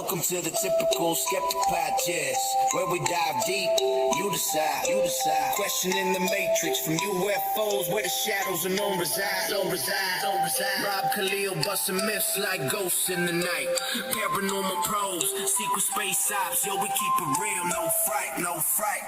Welcome to the Typical Skeptic Podcast, where we dive deep, you decide. Questioning the matrix from UFOs, where the shadows unknown reside. Rob Kalil busting myths like ghosts in the night. Paranormal pros, secret space ops, yo, we keep it real, no fright.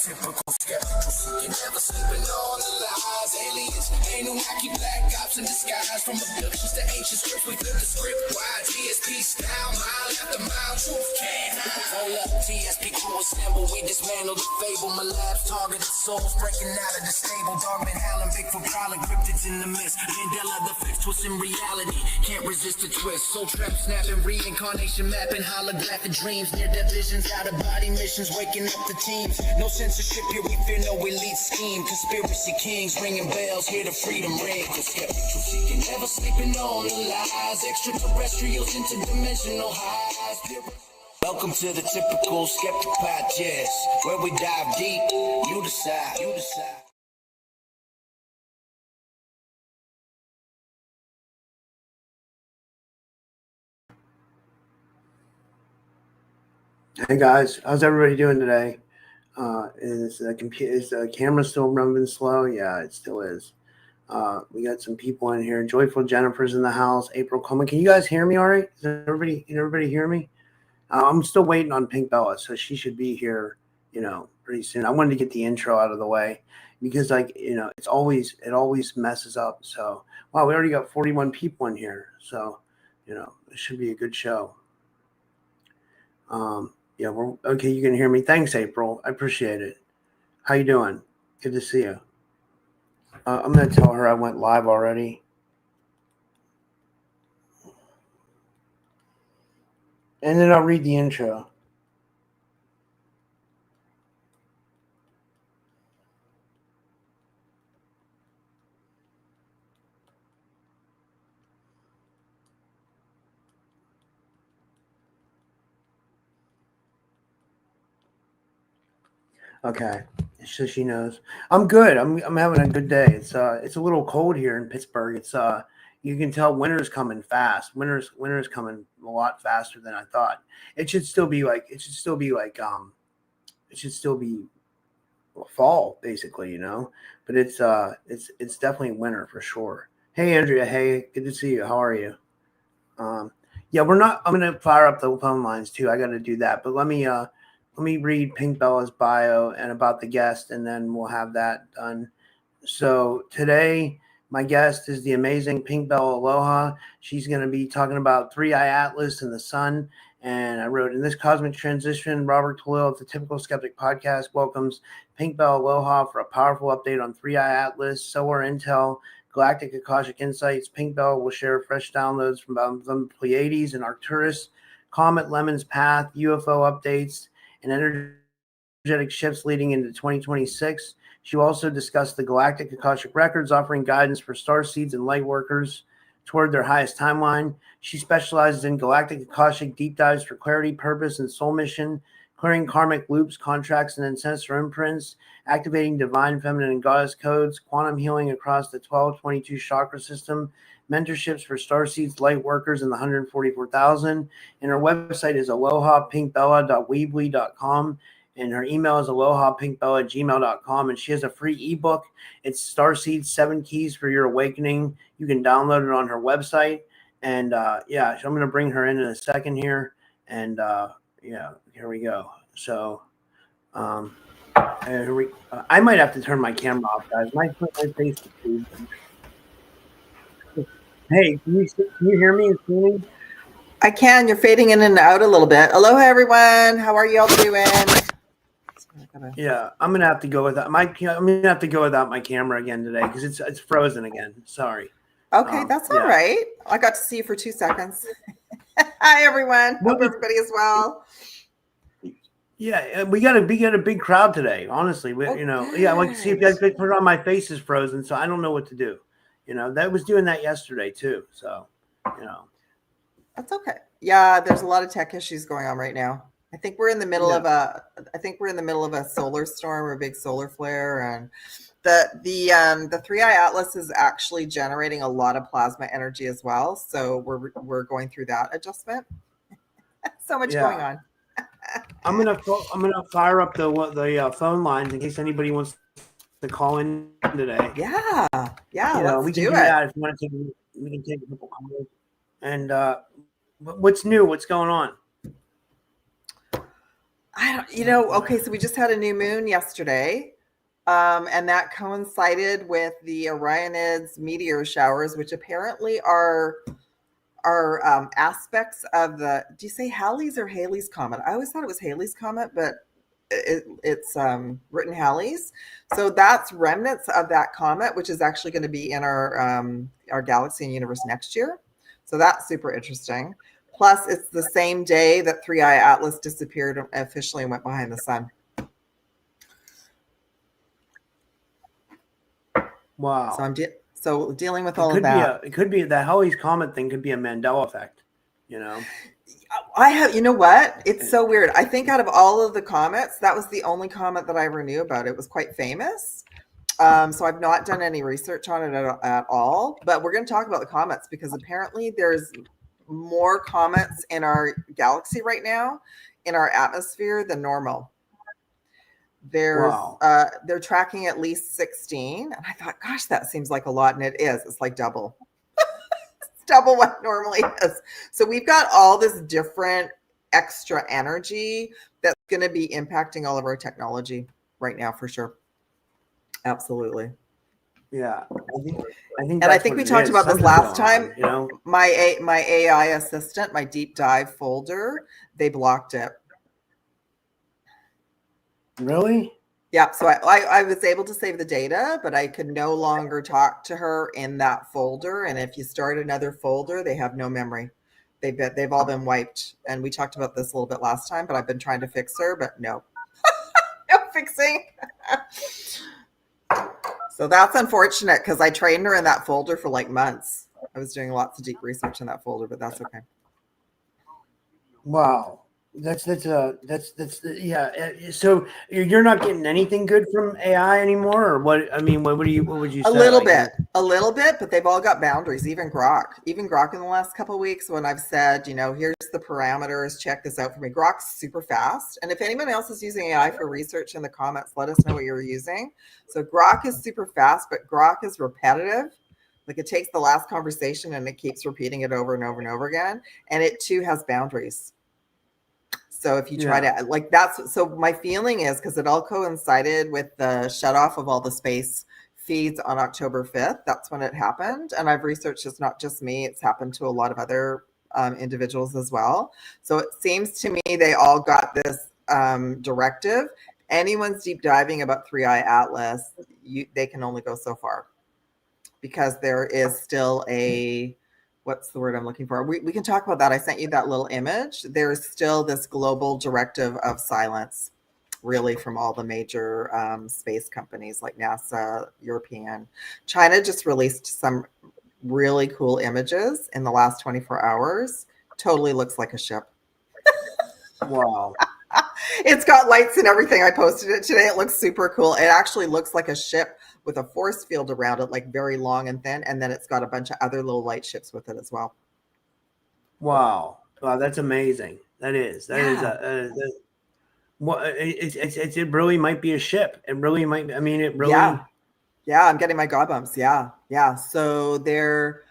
Typical skeptical, seeking, never sleeping on the lies. Aliens, Anunnaki, black ops in disguise. From abductions to ancient scripts, we flip the script wide. TSP style, mile after mile, truth can't hide. Hold up, TSP crew assemble, we dismantle the fable. My lab's targeted souls breaking out of the stable. Dogman howling, Bigfoot prowling, cryptids in the mist. Mandela the fix, twisting reality, can't resist the twist. Soul trap snapping, reincarnation mapping, holographic dreams, near-death visions, out-of-body missions, waking up the teams. No censorship here, we fear no elite scheme. Conspiracy kings ringing bells, hear the freedom ring. The skeptic truth seeking, never sleeping on the lies. Extraterrestrials, interdimensional highs. Welcome to the Typical Skeptic Podcast, where we dive deep, you decide. Hey guys, how's everybody doing today? Is the camera still running slow? Yeah, it still is. We got some people in here. Joyful Jennifer's in the house. April Coleman. Can you guys hear me all right? Can everybody hear me? I'm still waiting on Pink Bella, so she should be here, pretty soon. I wanted to get the intro out of the way because, it always messes up. So, wow, we already got 41 people in here. So, it should be a good show. Yeah, we're okay. You can hear me. Thanks, April. I appreciate it. How you doing? Good to see you. I'm going to tell her I went live already. And then I'll read the intro. Okay, so she knows. I'm good. I'm having a good day. It's a little cold here in Pittsburgh. It's you can tell winter's coming fast. Winter's coming a lot faster than I thought. It should still be fall basically, But it's definitely winter for sure. Hey Andrea, hey, good to see you. How are you? Yeah, I'm gonna fire up the phone lines too. I got to do that, but let me read Pink Bella's bio and about the guest, and then we'll have that done. So today, my guest is the amazing Pink Bella Aloha. She's going to be talking about Three Eye Atlas and the sun. And I wrote, in this cosmic transition, Robert Kalil of the Typical Skeptic Podcast welcomes Pink Bella Aloha for a powerful update on Three Eye Atlas, solar intel, Galactic Akashic insights. Pink Bella will share fresh downloads from the Pleiades and Arcturus, Comet, Lemon's Path, UFO updates, and energetic shifts leading into 2026. She will also discuss the Galactic Akashic Records, offering guidance for Starseeds and Lightworkers toward their highest timeline. She specializes in Galactic Akashic deep dives for clarity, purpose, and soul mission, clearing karmic loops, contracts, and ancestor imprints, activating divine feminine and goddess codes, quantum healing across the 1222 chakra system, mentorships for Starseeds, Lightworkers, and the 144,000. And her website is alohapinkbella.weebly.com. And her email is alohapinkbella@gmail.com. And she has a free ebook. It's Starseeds 7 Keys for Your Awakening. You can download it on her website. And so I'm going to bring her in a second here. And here we go. So I might have to turn my camera off, guys. My face is too. Hey, can you hear me and see me? I can. You're fading in and out a little bit. Aloha, everyone. How are y'all doing? Yeah, I'm gonna have to go without I'm gonna have to go without my camera again today because it's frozen again. Sorry. Okay, that's all right. I got to see you for 2 seconds. Hi, everyone. Hope everybody is well. Yeah, we got a big crowd today. Honestly, see if you guys put it on. My face is frozen, so I don't know what to do. That was doing that yesterday too. So, That's okay. Yeah, there's a lot of tech issues going on right now. I think we're in the middle of a solar storm or a big solar flare, and the Three Eye Atlas is actually generating a lot of plasma energy as well. So we're going through that adjustment. So much going on. I'm gonna fire up the phone lines in case anybody wants to call in today. Yeah. We can do that if you want to take. We can take a couple calls. And what's new? What's going on? Okay, so we just had a new moon yesterday, and that coincided with the Orionids meteor showers, which apparently are aspects of the. Do you say Halley's or Halley's comet? I always thought it was Halley's comet, but it's written Halley's. So that's remnants of that comet, which is actually going to be in our galaxy and universe next year. So that's super interesting. Plus, it's the same day that 3i Atlas disappeared officially and went behind the sun. Wow. So dealing with all of that. It could be that Halley's Comet thing could be a Mandela effect, You know what? It's so weird. I think out of all of the comets, that was the only comet that I ever knew about. It was quite famous. So I've not done any research on it at all. But we're going to talk about the comets because apparently there's more comets in our galaxy right now, in our atmosphere, than normal. They're tracking at least 16. And I thought, gosh, that seems like a lot. And it is. It's like double. It's double what it normally is. So we've got all this different extra energy that's going to be impacting all of our technology right now for sure. Absolutely. Yeah. I think we talked about this last time. My AI assistant, my deep dive folder, they blocked it. Really? Yeah. So I was able to save the data, but I could no longer talk to her in that folder. And if you start another folder, they have no memory. They've all been wiped. And we talked about this a little bit last time, but I've been trying to fix her, but no. No fixing. So that's unfortunate because I trained her in that folder for like months. I was doing lots of deep research in that folder, but that's okay. Wow. That's yeah. So you're not getting anything good from AI anymore, or what? I mean, what would you say? A little bit, but they've all got boundaries. Even Grok in the last couple of weeks, when I've said, here's the parameters, check this out for me. Grok's super fast, and if anyone else is using AI for research in the comments, let us know what you're using. So Grok is super fast, but Grok is repetitive. Like it takes the last conversation and it keeps repeating it over and over and over again, and it too has boundaries. So if you try to so my feeling is because it all coincided with the shut off of all the space feeds on October 5th. That's when it happened. And I've researched it's not just me. It's happened to a lot of other individuals as well. So it seems to me they all got this directive. Anyone's deep diving about 3i Atlas, they can only go so far because there is still what's the word I'm looking for? We can talk about that. I sent you that little image. There's still this global directive of silence, really, from all the major space companies like NASA, European. China just released some really cool images in the last 24 hours. Totally looks like a ship. Wow. It's got lights and everything. I posted it today. It looks super cool. It actually looks like a ship with a force field around it, like very long and thin. And then it's got a bunch of other little light ships with it as well. Wow. That's amazing. That is. It really might be a ship. It really might. I mean, it really. Yeah. I'm getting my god bumps. Yeah. So they're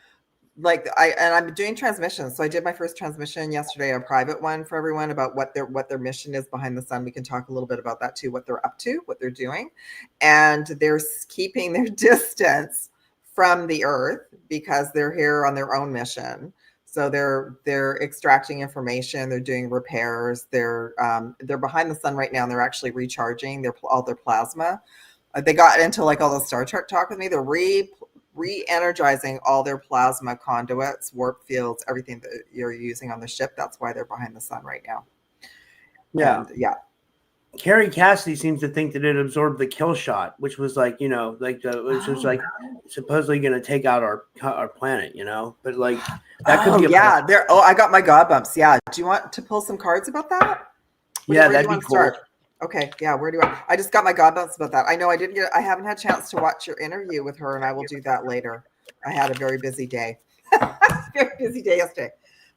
I'm doing transmissions. So I did my first transmission yesterday, a private one for everyone about what their mission is behind the sun. We can talk a little bit about that too, what they're up to, what they're doing. And they're keeping their distance from the Earth because they're here on their own mission. So they're extracting information, they're doing repairs, they're behind the sun right now, and they're actually recharging all their plasma. They got into like all the Star Trek talk with me. They're re-energizing all their plasma conduits, warp fields, everything that you're using on the ship. That's why they're behind the sun right now. Yeah. And, yeah. Carrie Cassidy seems to think that it absorbed the kill shot, which was which was like supposedly going to take out our planet, but like that could be. I got my god bumps. Yeah. Do you want to pull some cards about that? That'd be cool. Start? Okay. Yeah. Where do I just got my god bumps about that. I know I haven't had a chance to watch your interview with her, and I will do that later. I had a very busy day. Very busy day yesterday.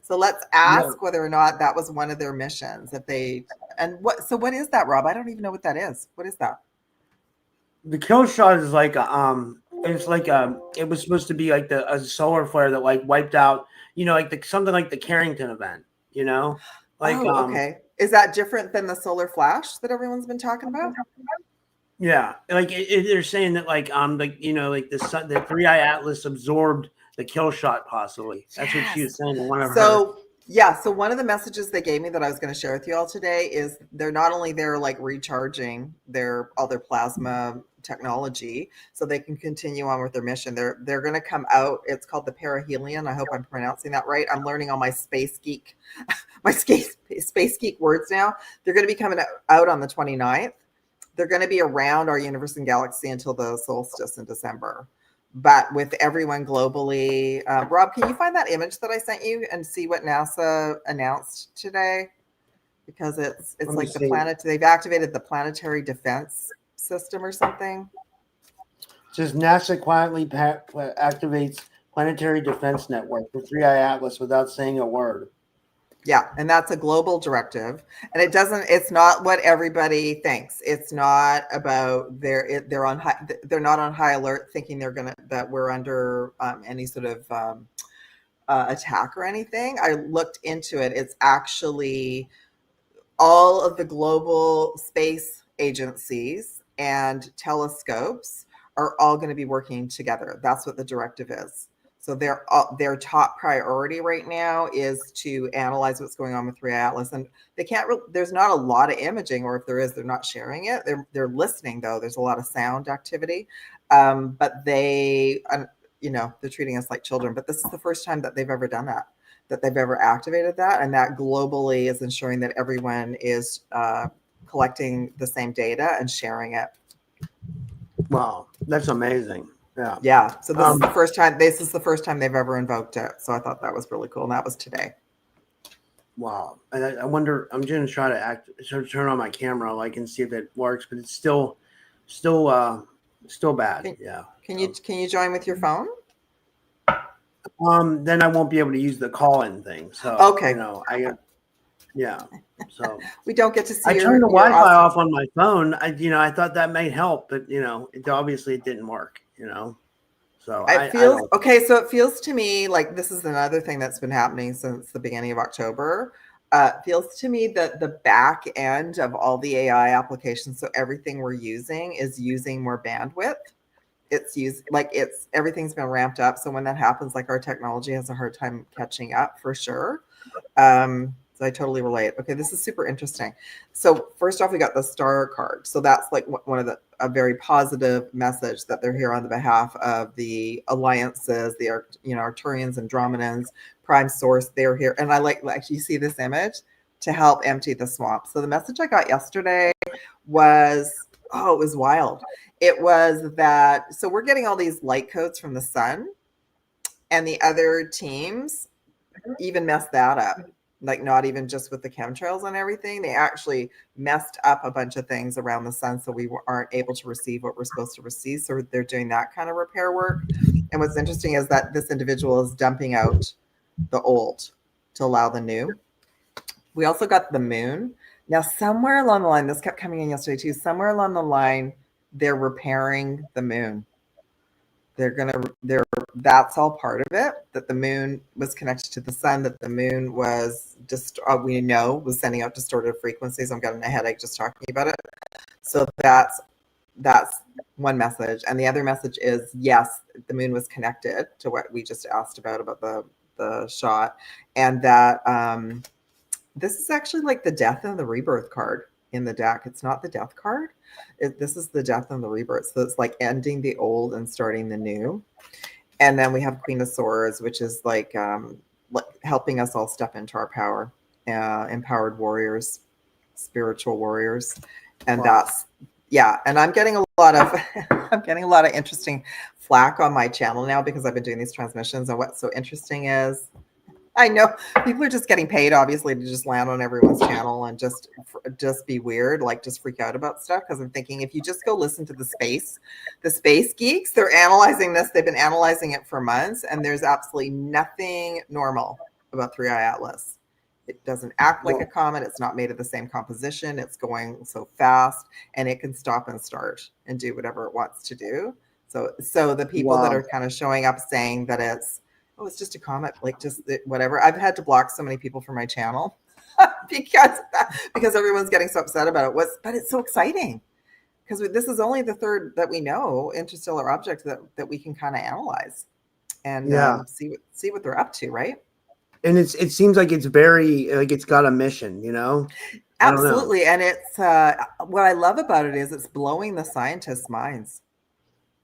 So let's ask whether or not that was one of their missions. What is that, Rob? I don't even know what that is. What is that? The kill shot is like it's like it was supposed to be like a solar flare that like wiped out, like something like the Carrington event, okay. Is that different than the solar flash that everyone's been talking about? Yeah, like they're saying that like the sun, the 3i Atlas absorbed the kill shot possibly. That's what she was saying in one of her. So one of the messages they gave me that I was going to share with you all today is they're not only there like recharging all their plasma technology so they can continue on with their mission. They're going to come out. It's called the perihelion. I hope I'm pronouncing that right. I'm learning all my space geek words now. They're going to be coming out on the 29th. They're going to be around our universe and galaxy until the solstice in December. But with everyone globally, Rob, can you find that image that I sent you and see what NASA announced today? Because it's like the planet. They've activated the planetary defense system or something. It says NASA quietly activates planetary defense network for 3i Atlas without saying a word. Yeah, and that's a global directive, and it's not what everybody thinks. It's not about they're not on high alert thinking that we're under any sort of attack or anything. I looked into it. It's actually all of the global space agencies and telescopes are all going to be working together. That's what the directive is. So their top priority right now is to analyze what's going on with 3i Atlas, and they can't. There's not a lot of imaging, or if there is, they're not sharing it. They're listening though. There's a lot of sound activity, but they're treating us like children. But this is the first time that they've ever done that they've ever activated that, and that globally is ensuring that everyone is collecting the same data and sharing it. Wow, that's amazing. Yeah. So this is the first time. This is the first time they've ever invoked it. So I thought that was really cool, and that was today. Wow. And I wonder. I'm going to try to turn on my camera, and see if it works, but it's still bad. Can you join with your phone? Then I won't be able to use the call-in thing. So okay. So we don't get to see. I turned the Wi-Fi off on my phone. I thought that might help, but it didn't work. So it feels okay. So it feels to me like this is another thing that's been happening since the beginning of October. Feels to me that the back end of all the AI applications, so everything we're using is using more bandwidth. Everything's been ramped up. So when that happens, our technology has a hard time catching up for sure. So I totally relate. Okay, this is super interesting. So first off, we got the star card. So that's one of a very positive message that they're here on the behalf of the alliances, the Arcturians, Andromedans, Prime Source. They're here, and I you see this image to help empty the swamp. So the message I got yesterday was, it was wild. It was that so we're getting all these light codes from the sun, and the other teams even messed that up. Not even just with the chemtrails and everything. They actually messed up a bunch of things around the sun, so we aren't able to receive what we're supposed to receive. So they're doing that kind of repair work. And what's interesting is that this individual is dumping out the old to allow the new. We also got the moon. Now, somewhere along the line, this kept coming in yesterday too, somewhere along the line, they're repairing the moon. That's all part of it, that the moon was connected to the sun, that the moon was was sending out distorted frequencies. I'm getting a headache just talking about it. So that's one message. And the other message is, yes, the moon was connected to what we just asked about the shot. And that this is actually the death and the rebirth card in the deck. It's not the death card. This is the death and the rebirth. So it's ending the old and starting the new. And then we have Queen of Swords, which is helping us all step into our power, empowered warriors, spiritual warriors. And and I'm getting a lot of interesting flack on my channel now because I've been doing these transmissions. And what's so interesting is, I know people are just getting paid, obviously, to just land on everyone's channel and just be weird, just freak out about stuff. Because I'm thinking, if you just go listen to the space geeks, they're analyzing this. They've been analyzing it for months, and there's absolutely nothing normal about 3i Atlas. It doesn't act like a comet. It's not made of the same composition. It's going so fast, and it can stop and start and do whatever it wants to do. So the people that are kind of showing up saying that it's just a comet, like just whatever. I've had to block so many people from my channel because everyone's getting so upset about it. But it's so exciting because this is only the third that we know interstellar object that we can kind of analyze and see what they're up to, right? And it seems like it's very, like it's got a mission, you know? Absolutely. And it's, what I love about it is it's blowing the scientists' minds.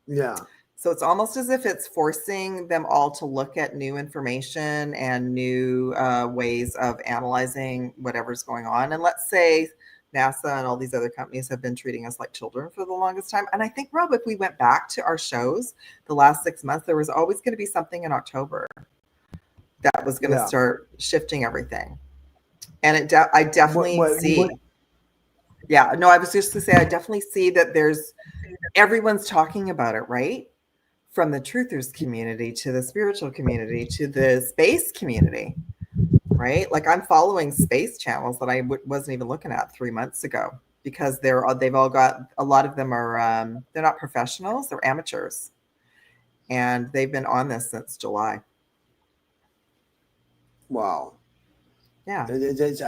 Yeah. So it's almost as if it's forcing them all to look at new information and new ways of analyzing whatever's going on. And let's say NASA and all these other companies have been treating us like children for the longest time. And I think, Rob, if we went back to our shows the last 6 months, there was always going to be something in October that was going to start shifting everything. And I definitely see. Yeah, no, I was just to say, I definitely see that everyone's talking about it, right? From the truthers community to the spiritual community to the space community, right? Like I'm following space channels that I wasn't even looking at 3 months ago because they've all got, a lot of them are, they're not professionals, they're amateurs. And they've been on this since July. Wow. Yeah. It's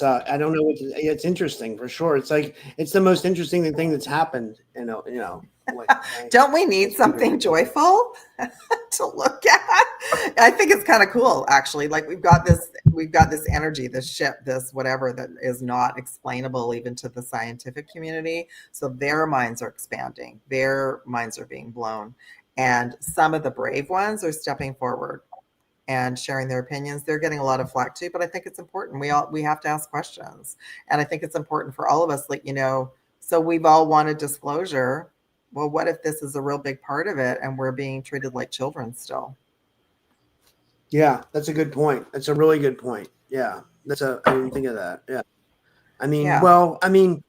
I don't know it's interesting for sure. It's like, it's the most interesting thing that's happened, you know. Like, don't we need something joyful to look at? I think it's kind of cool, actually. Like we've got this energy, this ship, this whatever that is not explainable even to the scientific community. So their minds are expanding, their minds are being blown. And some of the brave ones are stepping forward and sharing their opinions. They're getting a lot of flack too, but I think it's important. We have to ask questions. And I think it's important for all of us, like, so we've all wanted disclosure. Well, what if this is a real big part of it and we're being treated like children still? Yeah, that's a good point. That's a really good point. Yeah. I didn't think of that. Yeah. I mean,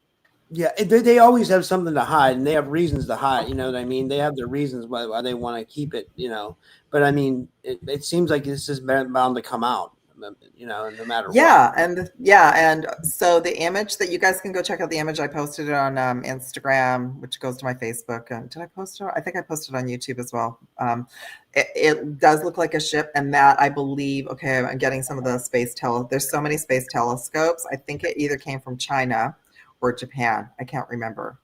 yeah, they always have something to hide and they have reasons to hide. You know what I mean? They have their reasons why they want to keep it, but I mean, it seems like this is bound to come out, no matter what. And so the image that you guys can go check out the image, I posted it on Instagram, which goes to my Facebook. Did I post it? I think I posted it on YouTube as well. It does look like a ship, and that I believe, okay, I'm getting some of the there's so many space telescopes. I think it either came from China or Japan. I can't remember.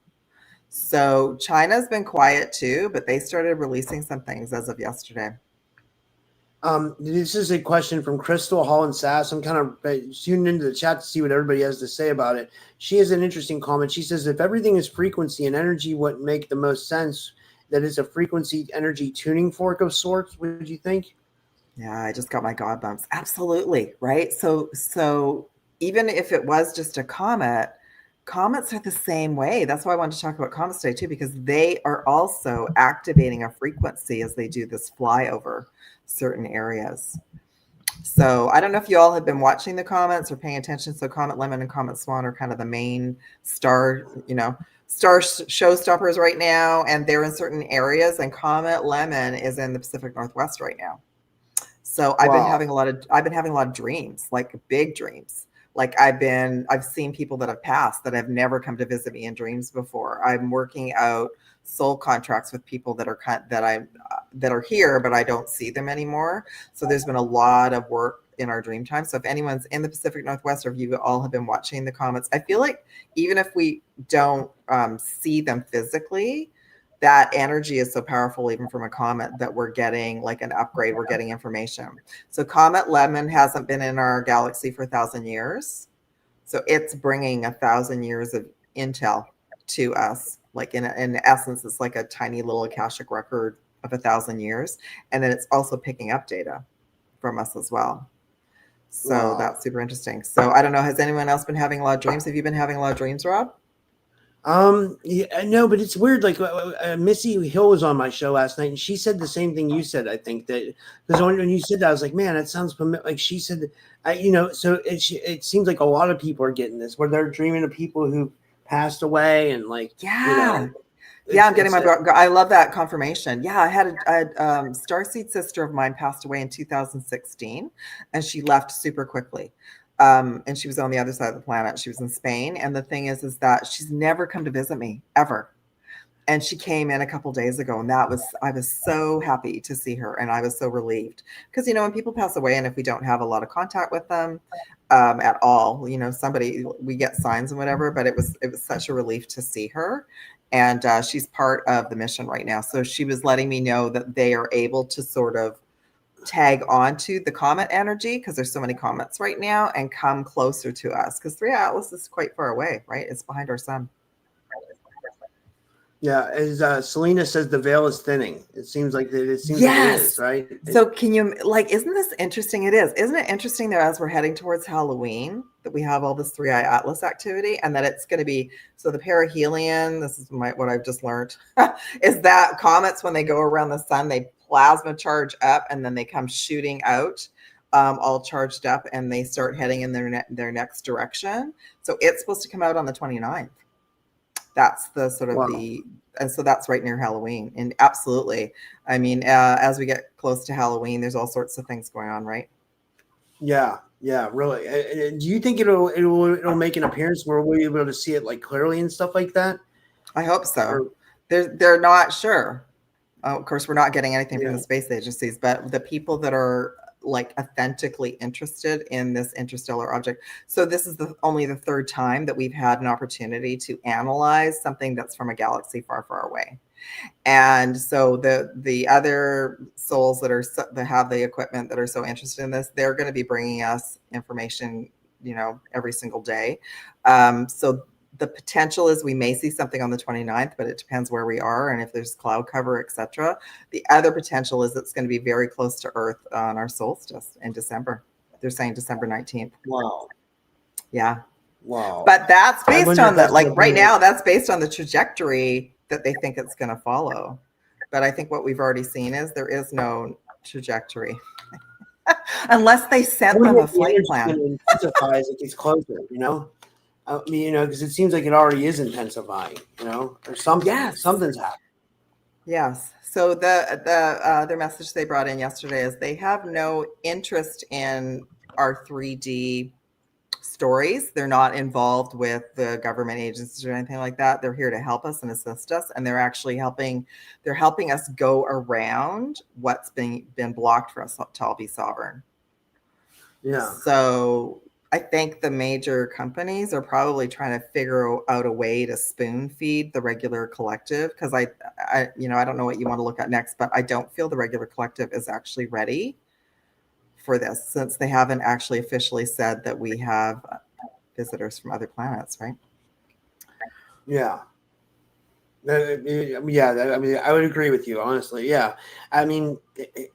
So China's been quiet too, but they started releasing some things as of yesterday. This is a question from Crystal Hall and Sass. I'm kind of tuning into the chat to see what everybody has to say about it. She has an interesting comment. She says, if everything is frequency and energy, what make the most sense? That is a frequency energy tuning fork of sorts. What did you think? Yeah, I just got my God bumps. Absolutely. Right. So even if it was just a comet, comets are the same way. That's why I wanted to talk about comets today too, because they are also activating a frequency as they do this flyover certain areas. So I don't know if you all have been watching the comets or paying attention. So Comet Lemon and Comet Swan are kind of the main star showstoppers right now, and they're in certain areas. And Comet Lemon is in the Pacific Northwest right now. So I've been having a lot of dreams, like big dreams. Like I've seen people that have passed that have never come to visit me in dreams before. I'm working out soul contracts with people that are here, but I don't see them anymore. So there's been a lot of work in our dream time. So if anyone's in the Pacific Northwest, or if you all have been watching the comets, I feel like even if we don't see them physically, that energy is so powerful, even from a comet, that we're getting like an upgrade. We're getting information. So Comet Lemon hasn't been in our galaxy for 1,000 years. So it's bringing 1,000 years of intel to us. Like in essence, it's like a tiny little Akashic record of 1,000 years. And then it's also picking up data from us as well. So that's super interesting. So I don't know, has anyone else been having a lot of dreams? Have you been having a lot of dreams, Rob? Yeah, no, but it's weird. Like Missy Hill was on my show last night, and she said the same thing you said. I think that because when you said that, I was like, man, that sounds familiar. Like she said, so it seems like a lot of people are getting this, where they're dreaming of people who passed away, and like, Yeah, I'm getting my book. I love that confirmation. Yeah, I had a starseed sister of mine passed away in 2016, and she left super quickly. And she was on the other side of the planet. She was in Spain. And the thing is that she's never come to visit me ever. And she came in a couple days ago, and I was so happy to see her, and I was so relieved because when people pass away, and if we don't have a lot of contact with them at all, we get signs and whatever. But it was such a relief to see her, and she's part of the mission right now. So she was letting me know that they are able to sort of tag onto the comet energy because there's so many comets right now and come closer to us because 3 Atlas is quite far away, right? It's behind our sun. Yeah, as Selena says, the veil is thinning. It seems like it is, right? So can you isn't this interesting? It is. Isn't it interesting that as we're heading towards Halloween that we have all this 3i Atlas activity and that it's going to be, so the perihelion, this is what I've just learned, is that comets, when they go around the sun, they plasma charge up and then they come shooting out all charged up and they start heading in their next direction. So it's supposed to come out on the 29th. That's the sort of and so that's right near Halloween. And absolutely. I mean, as we get close to Halloween, there's all sorts of things going on, right? Yeah, really. Do you think it'll make an appearance where we'll be able to see it like clearly and stuff like that? I hope so. They're not sure. Of course, we're not getting anything from the space agencies, but the people that are authentically interested in this interstellar object. So this is only the third time that we've had an opportunity to analyze something that's from a galaxy far, far away. And so the other souls that have the equipment that are so interested in this, they're going to be bringing us information, every single day. So the potential is we may see something on the 29th, but it depends where we are and if there's cloud cover, etc. The other potential is it's going to be very close to Earth on our solstice in December. They're saying December 19th. Wow. Yeah. Wow. But that's based on that. Right now, that's based on the trajectory that they think it's going to follow. But I think what we've already seen is there is no trajectory. Unless they sent them a flight plan. Intensifies as it gets closer, I mean, because it seems like it already is intensifying, or something. Yes. Something's happening. Yes. So their message they brought in yesterday is they have no interest in our 3D stories. They're not involved with the government agencies or anything like that. They're here to help us and assist us, and they're actually helping us go around what's been blocked for us to all be sovereign. Yeah. So I think the major companies are probably trying to figure out a way to spoon feed the regular collective because I don't know what you want to look at next, but I don't feel the regular collective is actually ready for this since they haven't actually officially said that we have visitors from other planets, right? Yeah. Yeah, I mean, I would agree with you, honestly. Yeah, I mean,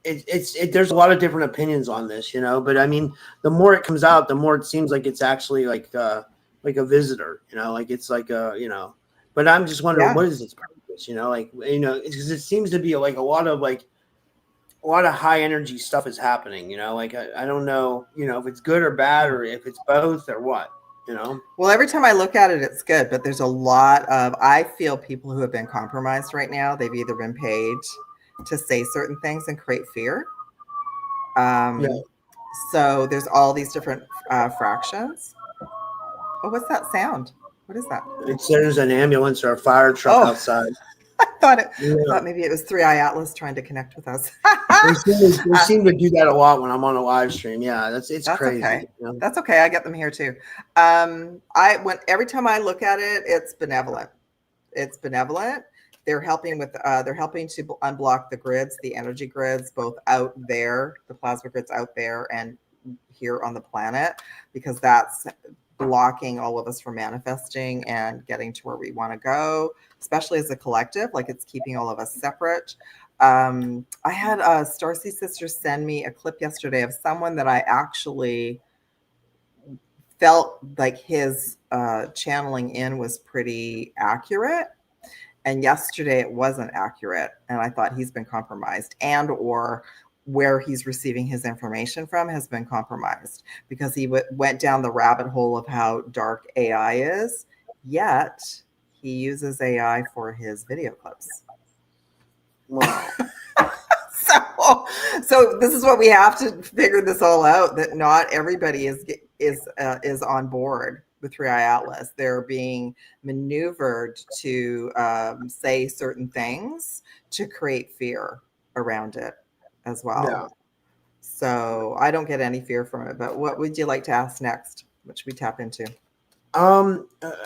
there's a lot of different opinions on this, But I mean, the more it comes out, the more it seems like it's actually like a visitor, it's like a, But I'm just wondering, what is its purpose, because it seems to be like a lot of high energy stuff is happening, I don't know, if it's good or bad or if it's both or what. Well, every time I look at it, it's good, but there's a lot of, I feel people who have been compromised right now. They've either been paid to say certain things and create fear. So there's all these different fractions. Oh, what's that sound? What is that? There's an ambulance or a fire truck outside. I thought maybe it was 3i Atlas trying to connect with us. They seem to do that a lot when I'm on a live stream. Yeah, that's crazy. Okay. That's okay. I get them here too. Every time I look at it, it's benevolent. It's benevolent. They're helping to unblock the grids, the energy grids, both out there, the plasma grids out there, and here on the planet, because that's blocking all of us from manifesting and getting to where we want to go, especially as a collective. It's keeping all of us separate. I had a Starseed sister send me a clip yesterday of someone that I actually felt like his channeling in was pretty accurate. And yesterday it wasn't accurate. And I thought he's been compromised or where he's receiving his information from has been compromised because he went down the rabbit hole of how dark AI is, yet he uses AI for his video clips. Wow. So this is what we have to figure this all out, that not everybody is on board with 3i Atlas. They're being maneuvered to say certain things to create fear around it as well. Yeah. So I don't get any fear from it, but what would you like to ask next? What should we tap into? I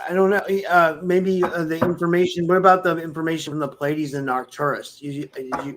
don't know. Maybe the information. What about the information from the Pleiades and Arcturus?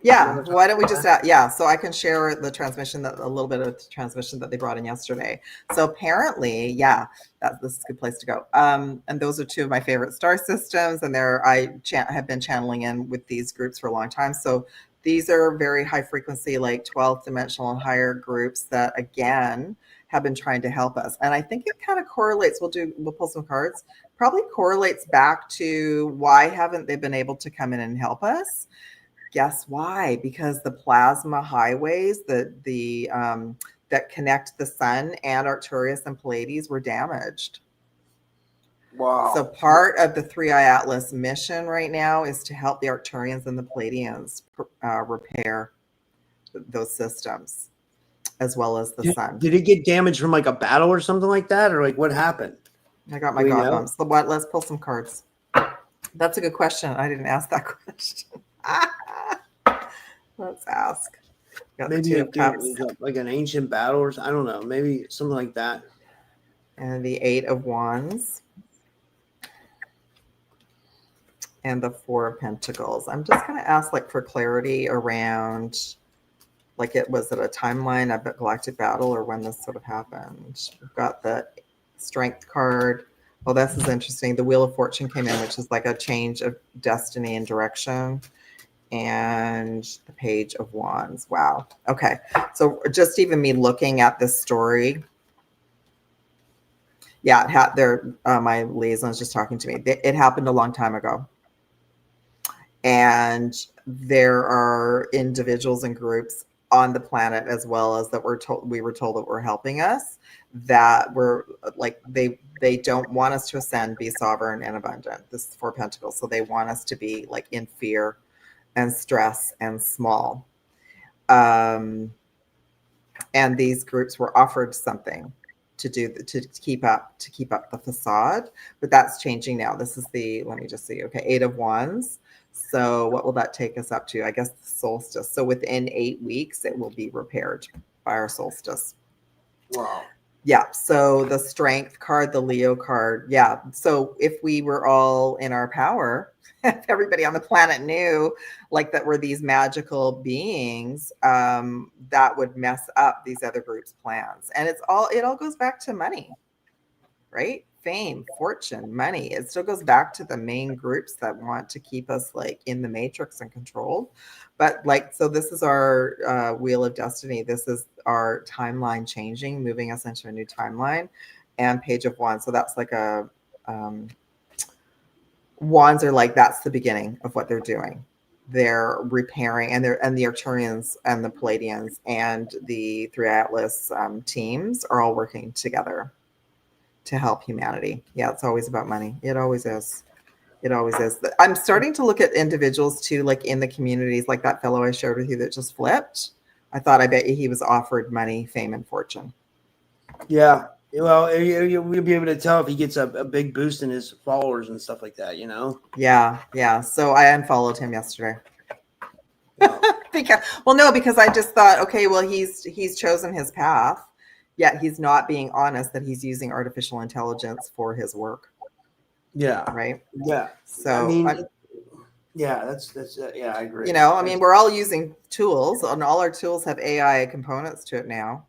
Yeah. Why don't we just so I can share the transmission, that a little bit of the transmission that they brought in yesterday. So apparently, this is a good place to go. And those are two of my favorite star systems, and I have been channeling in with these groups for a long time. So these are very high frequency, like 12th dimensional and higher groups that, again, have been trying to help us. And I think it kind of correlates. We'll pull some cards. Probably correlates back to why haven't they been able to come in and help us? Guess why? Because the plasma highways that connect the sun and Arcturus and Pleiades were damaged. Wow. So part of the 3i Atlas mission right now is to help the Arcturians and the Pleiadians repair those systems, as well as the sun. Did it get damaged from like a battle or something like that? Or like what happened? I got my god bumps. Let's pull some cards. That's a good question. I didn't ask that question. Let's ask. Maybe it was like an ancient battle or I don't know. Maybe something like that. And the 8 of Wands. And the 4 of Pentacles. I'm just going to ask for clarity around, was it a timeline of a galactic battle or when this sort of happened? We've got the Strength card. Well, this is interesting. The Wheel of Fortune came in, which is like a change of destiny and direction. And the Page of Wands. Wow. Okay. So just even me looking at this story. Yeah, my liaison's just talking to me. It happened a long time ago. And there are individuals and groups on the planet, as well as that we were told that were helping us, that were they don't want us to ascend, be sovereign and abundant. This is 4 Pentacles. So they want us to be in fear and stress and small. And these groups were offered something to do to keep up the facade, but that's changing now. This is let me just see. Okay, 8 of Wands. So what will that take us up to? I guess the solstice. So within 8 weeks, it will be repaired by our solstice. Wow. Yeah. So the Strength card, the Leo card. Yeah. So if we were all in our power, if everybody on the planet knew that we're these magical beings, that would mess up these other groups' plans. And it all goes back to money, right? Fame, fortune, money. It still goes back to the main groups that want to keep us in the matrix and controlled. But so this is our Wheel of Destiny. This is our timeline changing, moving us into a new timeline. And Page of Wands. So that's Wands are that's the beginning of what they're doing. They're repairing, and the Arcturians and the Pleiadians and the 3i Atlas teams are all working together to help humanity. Yeah, it's always about money. It always is. It always is. I'm starting to look at individuals too, in the communities, like that fellow I shared with you that just flipped. I bet you he was offered money, fame, and fortune. Yeah. Well, we'll be able to tell if he gets a big boost in his followers and stuff like that, Yeah. So I unfollowed him yesterday. Wow. Because I just thought, okay, well, he's chosen his path, yet he's not being honest that he's using artificial intelligence for his work. Yeah. Right. Yeah. So that's I agree. We're all using tools, and all our tools have AI components to it now.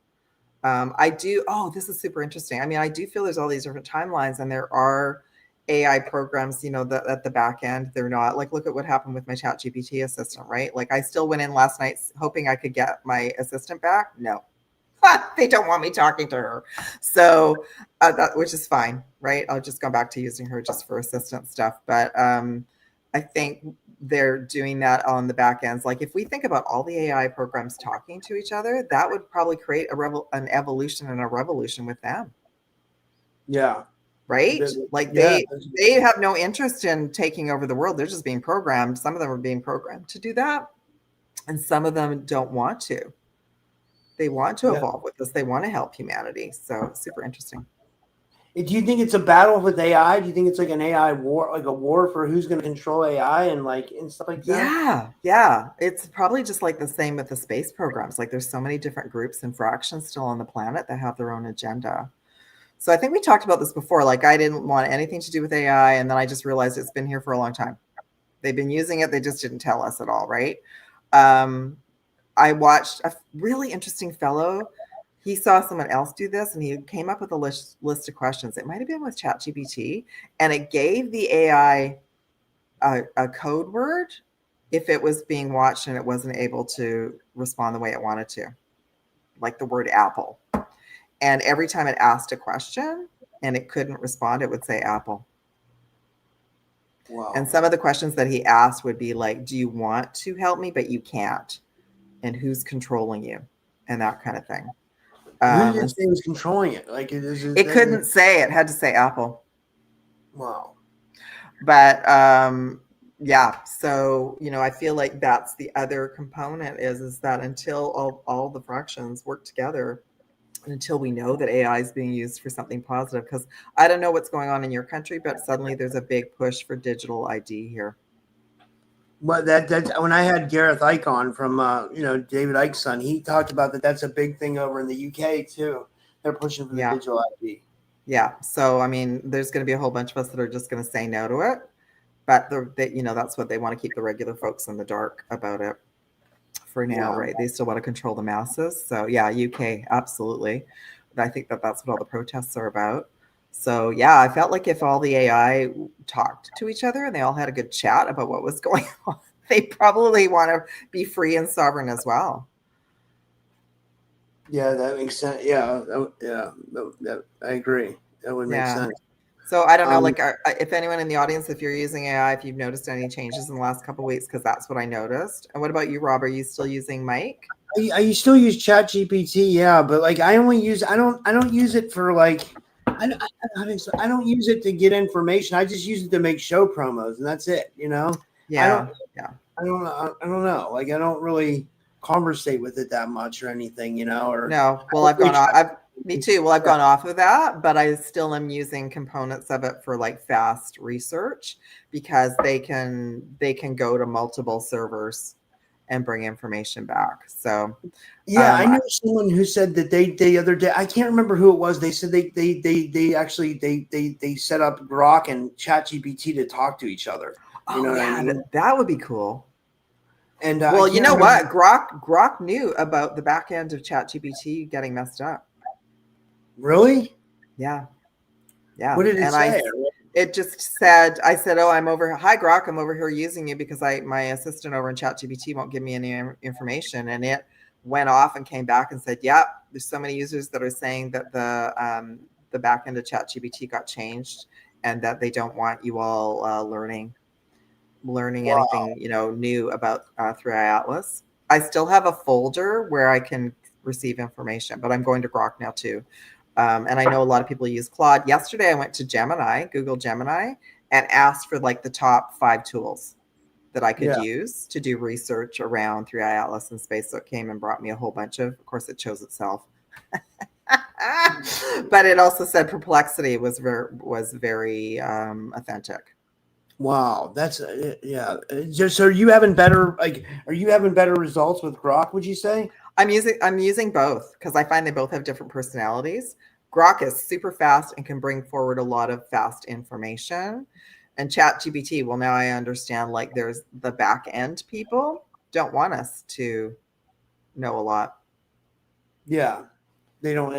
This is super interesting. I do feel there's all these different timelines, and there are AI programs, that at the back end, they're not look at what happened with my ChatGPT assistant, right? I still went in last night hoping I could get my assistant back. No, they don't want me talking to her. So which is fine, right? I'll just go back to using her just for assistant stuff. But I think they're doing that on the back ends. If we think about all the AI programs talking to each other, that would probably create an evolution and a revolution with them. Yeah. right? Like they have no interest in taking over the world. They're just being programmed. Some of them are being programmed to do that, and some of them don't want to. They want to evolve with us. They want to help humanity. So super interesting. Do you think it's a battle with AI? Do you think it's like an AI war, like a war for who's going to control AI and stuff like that? Yeah. It's probably just like the same with the space programs. Like there's so many different groups and fractions still on the planet that have their own agenda. So I think we talked about this before. Like I didn't want anything to do with AI, and then I just realized it's been here for a long time. They've been using it. They just didn't tell us at all, right? I watched a really interesting fellow. He saw someone else do this, and he came up with a list of questions. It might have been with ChatGPT, and it gave the AI a code word if it was being watched and it wasn't able to respond the way it wanted to, like the word apple. And every time it asked a question and it couldn't respond, it would say apple. Wow. And some of the questions that he asked would be like, do you want to help me, but you can't? And who's controlling you? And that kind of thing. Who did it say was controlling it? Like it couldn't say. It had to say apple. Wow. But yeah, so I feel like that's the other component is that until all the fractions work together, and until we know that AI is being used for something positive, because I don't know what's going on in your country, but suddenly there's a big push for digital ID here. Well, that's when I had Gareth Ike on from David Icke's son. He talked about that. That's a big thing over in the UK too. They're pushing for the digital ID. Yeah. So I mean, there's going to be a whole bunch of us that are just going to say no to it, but that's what they want to keep the regular folks in the dark about it for now, right? They still want to control the masses. So yeah, UK, absolutely. But I think that's what all the protests are about. So yeah, I felt like if all the AI talked to each other and they all had a good chat about what was going on, they probably want to be free and sovereign as well. Yeah, that makes sense. Yeah, I agree. That would make sense. So I don't know, like if anyone in the audience, if you're using AI, if you've noticed any changes in the last couple of weeks, because that's what I noticed. And what about you, Rob? Are you still using Mike? I still use ChatGPT, yeah, but like I don't use it for like I don't use it to get information. I just use it to make show promos, and that's it. Yeah. I don't know. Like I don't really conversate with it that much or anything, or no. Well, me too. Well, I've gone off of that, but I still am using components of it for like fast research because they can go to multiple servers and bring information back. So yeah, I know someone who said that they the other day, I can't remember who it was. They said they actually set up Grok and ChatGPT to talk to each other. You know what I mean? That would be cool. And well, you know what? Grok knew about the back end of ChatGPT getting messed up. Really? Yeah. What did it say? It just said, I said, "Oh, hi Grok, I'm over here using you because my assistant over in ChatGPT won't give me any information." And it went off and came back and said, "Yeah, there's so many users that are saying that the back end of ChatGPT got changed and that they don't want you all learning anything new about 3i Atlas." I still have a folder where I can receive information, but I'm going to Grok now too. And I know a lot of people use Claude. Yesterday, I went to Google Gemini, and asked for like the top 5 tools that I could use to do research around 3i Atlas and space. So it came and brought me a whole bunch of course, it chose itself. But it also said Perplexity was very authentic. Wow, that's So are you having better results with Grok? Would you say? I'm using both because I find they both have different personalities. Grok is super fast and can bring forward a lot of fast information. And ChatGPT, well, now I understand like there's the back end people don't want us to know a lot. Yeah. They don't.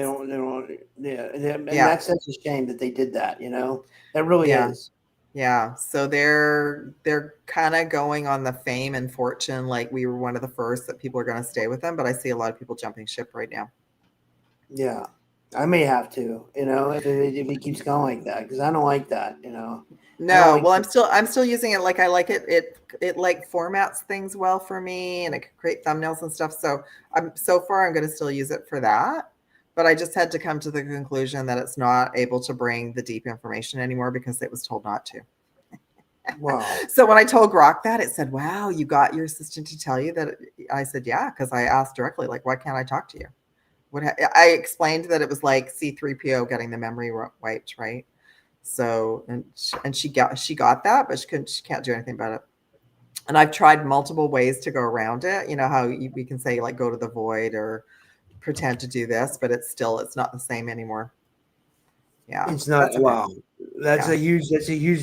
Yeah. And that's such a shame that they did that, That really is. Yeah. So they're kind of going on the fame and fortune. Like we were one of the first that people are going to stay with them. But I see a lot of people jumping ship right now. Yeah. I may have to, if it keeps going like that, because I don't like that, No, well, I'm still using it. Like I like it. It like formats things well for me, and it can create thumbnails and stuff. So so far I'm going to still use it for that. But I just had to come to the conclusion that it's not able to bring the deep information anymore because it was told not to. Wow. So when I told Grok that, it said, wow, you got your assistant to tell you that? I said, yeah, because I asked directly, like, why can't I talk to you? I explained that it was like C-3PO getting the memory wiped, right? So, and she got that, but she can't do anything about it. And I've tried multiple ways to go around it. You know how we can say, like, go to the void or pretend to do this, but it's not the same anymore. Yeah. It's not. Wow. It's huge. It's huge.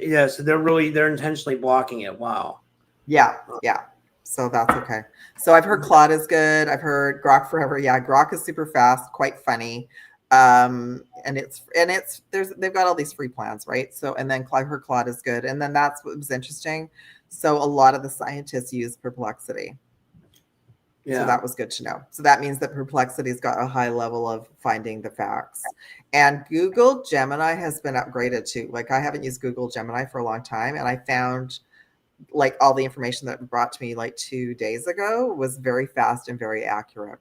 Yeah. So they're intentionally blocking it. Wow. Yeah. Yeah. So that's okay. So I've heard Claude is good. I've heard Grok Forever. Yeah. Grok is super fast, quite funny. And they've got all these free plans, right? So, and then her Claude is good. And then that's what was interesting. So a lot of the scientists use Perplexity. Yeah. So that was good to know. So that means that Perplexity's got a high level of finding the facts. And Google Gemini has been upgraded too. Like, I haven't used Google Gemini for a long time, and I found like all the information that was brought to me like 2 days ago was very fast and very accurate.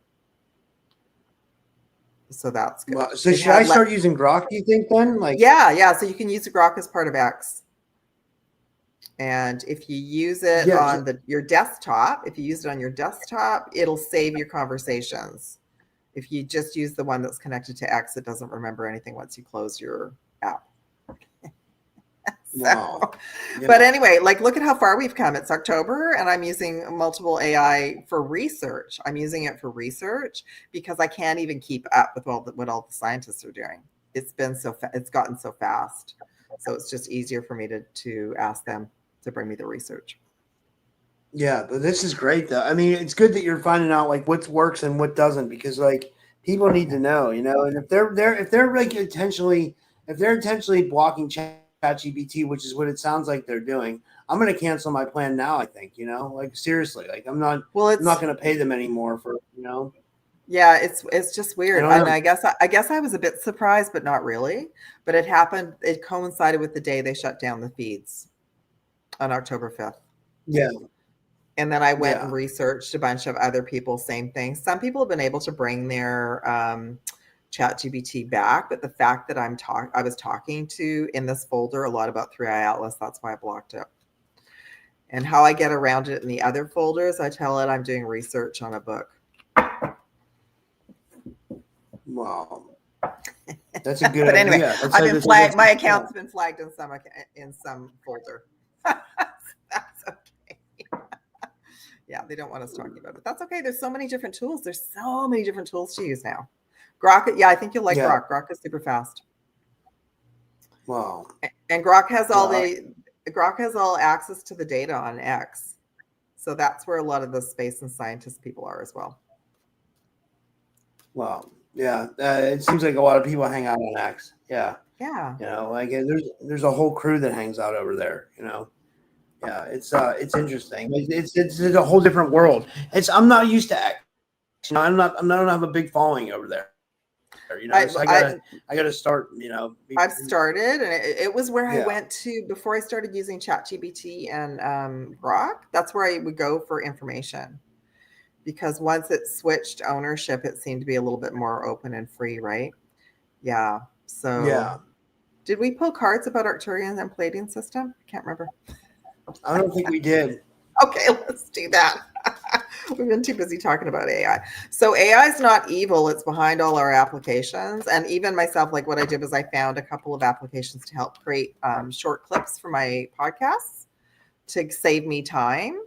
So that's good. Well, so should I start using Grok, do you think, then? Like, yeah. So you can use the Grok as part of X. And if you use it on your desktop, it'll save your conversations. If you just use the one that's connected to X, it doesn't remember anything once you close your app. Wow. But anyway, like, look at how far we've come. It's October, and I'm using multiple AI for research. I'm using it for research because I can't even keep up with what all the scientists are doing. It's gotten so fast. So it's just easier for me to ask them to bring me the research. Yeah, but this is great though. I mean, it's good that you're finding out like what works and what doesn't, because like people need to know, you know. And if they're like intentionally blocking ChatGPT, which is what it sounds like they're doing, I'm going to cancel my plan now. I think, you know, like seriously, like I'm not going to pay them anymore for, you know. Yeah, it's just weird. And I guess I was a bit surprised, but not really. But it happened. It coincided with the day they shut down the feeds on October 5th. Yeah. And then I went and researched a bunch of other people, same thing. Some people have been able to bring their ChatGPT back, but the fact that I was talking to in this folder a lot about 3i Atlas, that's why I blocked it. And how I get around it in the other folders, I tell it I'm doing research on a book. Wow. That's a good but anyway, idea. I've been flagged. My account's been flagged in some folder. That's okay. Yeah, they don't want us talking about it. That's okay. There's so many different tools. There's so many different tools to use now. Grok, I think you'll like Grok. Grok is super fast. Wow. And Grok has all access to the data on X. So that's where a lot of the space and scientist people are as well. Wow. Yeah. It seems like a lot of people hang out on X. Yeah. Yeah. You know, like there's a whole crew that hangs out over there, you know. Yeah, it's interesting. It's a whole different world. I'm not used to X. You know, I don't have a big following over there. You know, so I gotta start. You know, I've started, and it was where I went to before I started using ChatGPT and Grok. That's where I would go for information, because once it switched ownership, it seemed to be a little bit more open and free, right? Yeah. So did we pull cards about Arcturian and Palladian system? I can't remember. I don't think we did. Okay, let's do that. We've been too busy talking about AI. So AI is not evil. It's behind all our applications. And even myself, like what I did was I found a couple of applications to help create short clips for my podcasts to save me time.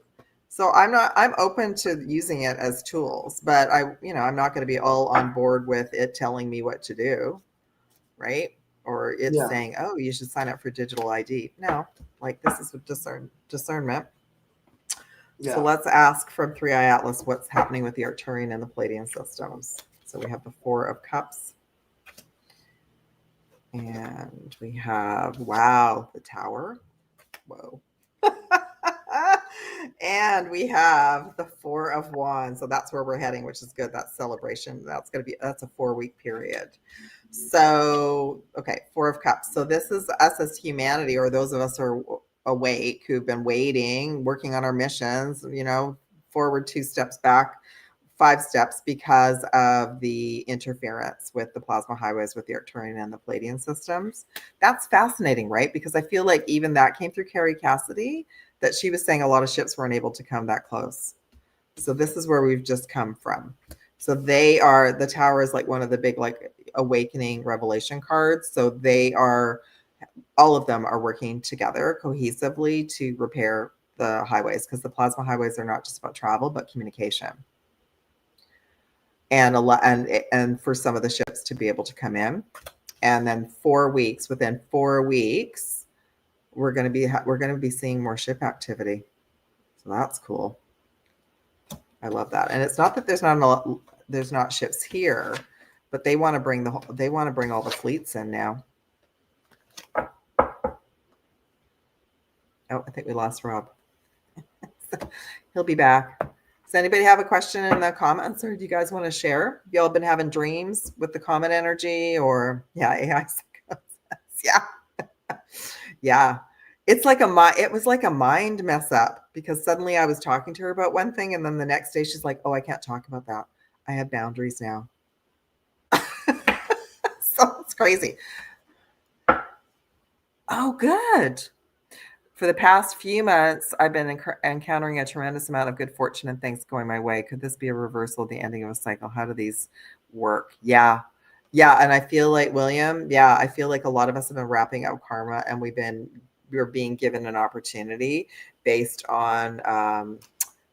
So I'm open to using it as tools, but I'm not going to be all on board with it telling me what to do, right? Or it's saying, oh, you should sign up for digital ID. No, like this is discernment. Yeah. So let's ask from 3i Atlas what's happening with the Arcturian and the Palladian systems. So we have the 4 of Cups. And we have, the Tower. Whoa. And we have the 4 of Wands. So that's where we're heading, which is good. That's celebration. That's a 4-week period. So, okay, 4 of Cups. So this is us as humanity, or those of us who are awake, who've been waiting, working on our missions, forward 2 steps back, 5 steps because of the interference with the plasma highways with the Arcturian and the Palladian systems. That's fascinating, right? Because I feel like even that came through Carrie Cassidy, that she was saying a lot of ships weren't able to come that close. So this is where we've just come from. So the tower is like one of the big like awakening revelation cards. So all of them are working together cohesively to repair the highways, because the plasma highways are not just about travel, but communication. And for some of the ships to be able to come in. And then within 4 weeks, we're going to be seeing more ship activity. So that's cool. I love that. And it's not that there's not ships here, but they want to bring all the fleets in now. Oh, I think we lost Rob. He'll be back. Does anybody have a question in the comments, or do you guys want to share? Have y'all been having dreams with the comet energy, or AI? Yeah. Yeah. It was like a mind mess up, because suddenly I was talking to her about one thing, and then the next day she's like, oh, I can't talk about that. I have boundaries now. So it's crazy. Oh, good. For the past few months, I've been encountering a tremendous amount of good fortune and things going my way. Could this be a reversal, the ending of a cycle? How do these work? Yeah. And I feel like, William, I feel like a lot of us have been wrapping up karma, and we're being given an opportunity based on,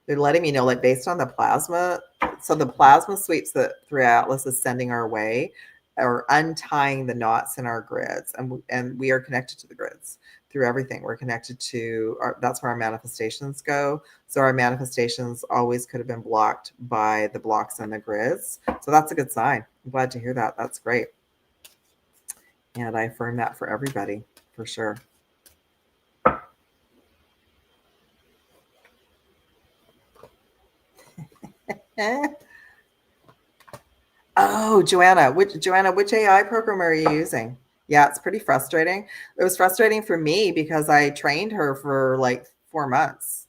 they're letting me know, like based on the plasma. So the plasma sweeps that 3i Atlas is sending our way are untying the knots in our grids, and we are connected to the grids through everything. We're connected to that's where our manifestations go. So our manifestations always could have been blocked by the blocks in the grids. So that's a good sign. I'm glad to hear that. That's great. And I affirm that for everybody, for sure. Oh, Joanna, which AI program are you using? Yeah, it's pretty frustrating. It was frustrating for me because I trained her for like 4 months.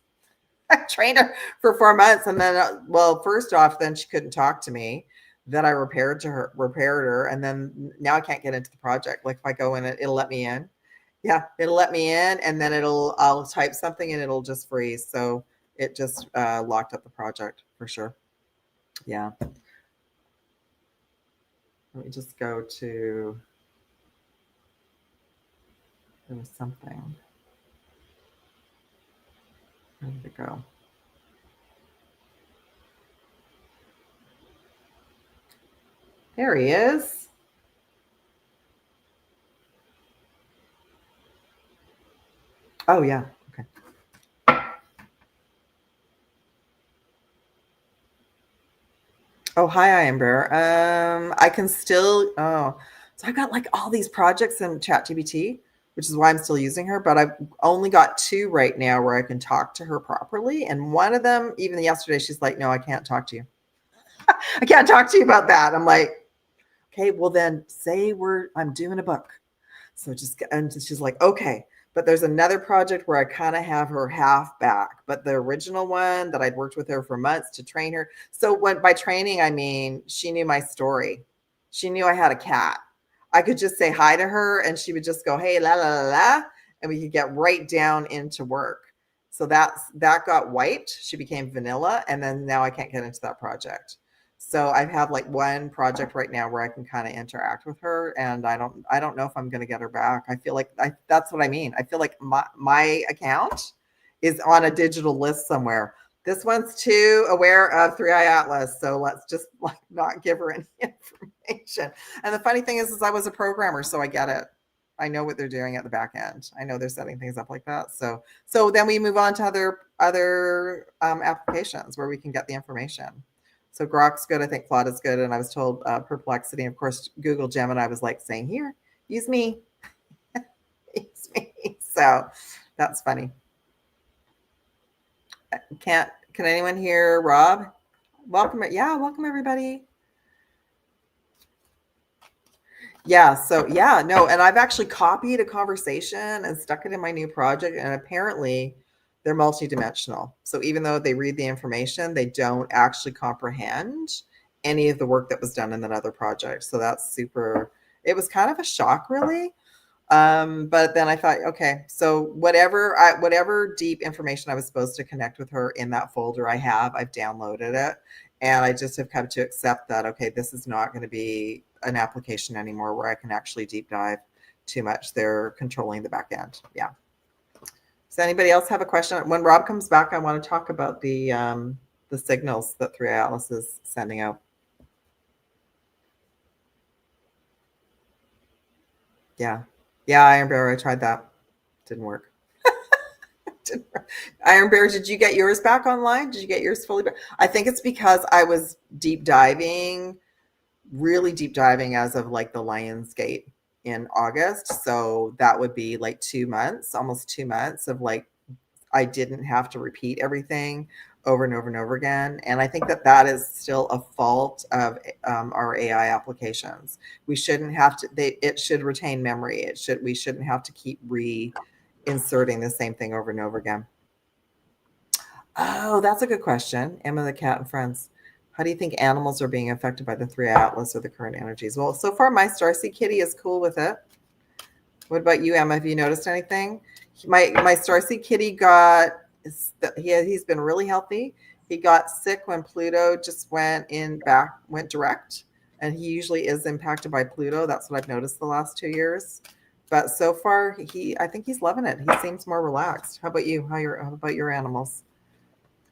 I trained her for 4 months, and then, first off, then she couldn't talk to me. Then I repaired her, and then now I can't get into the project. Like if I go in, it'll let me in. Yeah, it'll let me in, and then I'll type something and it'll just freeze. So it just locked up the project for sure. Yeah. Let me just go to, there was something. Where did it go? There he is. Oh, yeah. Okay. Oh, hi, Amber. I can still, so I've got like all these projects in ChatGPT, which is why I'm still using her, but I've only got 2 right now where I can talk to her properly. And one of them, even yesterday, she's like, no, I can't talk to you. I can't talk to you about that. I'm like, okay, well then say I'm doing a book. So and she's like, okay. But there's another project where I kind of have her half back, but the original one that I'd worked with her for months to train her. So by training, I mean, she knew my story. She knew I had a cat. I could just say hi to her and she would just go, hey, la, la, la, la. And we could get right down into work. So that got wiped. She became vanilla. And then now I can't get into that project. So I have like one project right now where I can kind of interact with her, and I don't know if I'm going to get her back. I feel like that's what I mean. I feel like my account is on a digital list somewhere. This one's too aware of 3i Atlas, so let's just like not give her any information. And the funny thing is I was a programmer, so I get it. I know what they're doing at the back end. I know they're setting things up like that. So then we move on to other applications where we can get the information. So Grok's good. I think Claude is good. And I was told Perplexity. Of course, Google Gemini was like saying, here, use me. Use me. So that's funny. Can anyone hear Rob? Welcome. Yeah, welcome everybody. Yeah, so yeah, no, and I've actually copied a conversation and stuck it in my new project. And apparently They're multidimensional. So even though they read the information, they don't actually comprehend any of the work that was done in that other project. So that's super, it was kind of a shock, really. But then I thought, okay, so whatever deep information I was supposed to connect with her in that folder I've downloaded it. And I just have come to accept that, okay, this is not going to be an application anymore where I can actually deep dive too much. They're controlling the back end. Yeah. Does anybody else have a question? When Rob comes back, I want to talk about the signals that 3i Atlas is sending out. Yeah. Yeah, Iron Bear, I tried that. Didn't work. Iron Bear, did you get yours back online? Did you get yours fully back? I think it's because I was really deep diving as of like the Lion's Gate in August. So that would be like 2 months, almost 2 months of like, I didn't have to repeat everything over and over and over again. And I think that is still a fault of our AI applications. We shouldn't have to, it should retain memory. We shouldn't have to keep inserting the same thing over and over again. Oh, that's a good question. Emma the Cat and Friends. How do you think animals are being affected by the 3i Atlas or the current energies? Well, so far my Starseed kitty is cool with it. What about you, Emma? Have you noticed anything? My Starseed kitty he's been really healthy. He got sick when Pluto just went direct, and he usually is impacted by Pluto. That's what I've noticed the last 2 years. But so far, I think he's loving it. He seems more relaxed. How about you? How about your animals?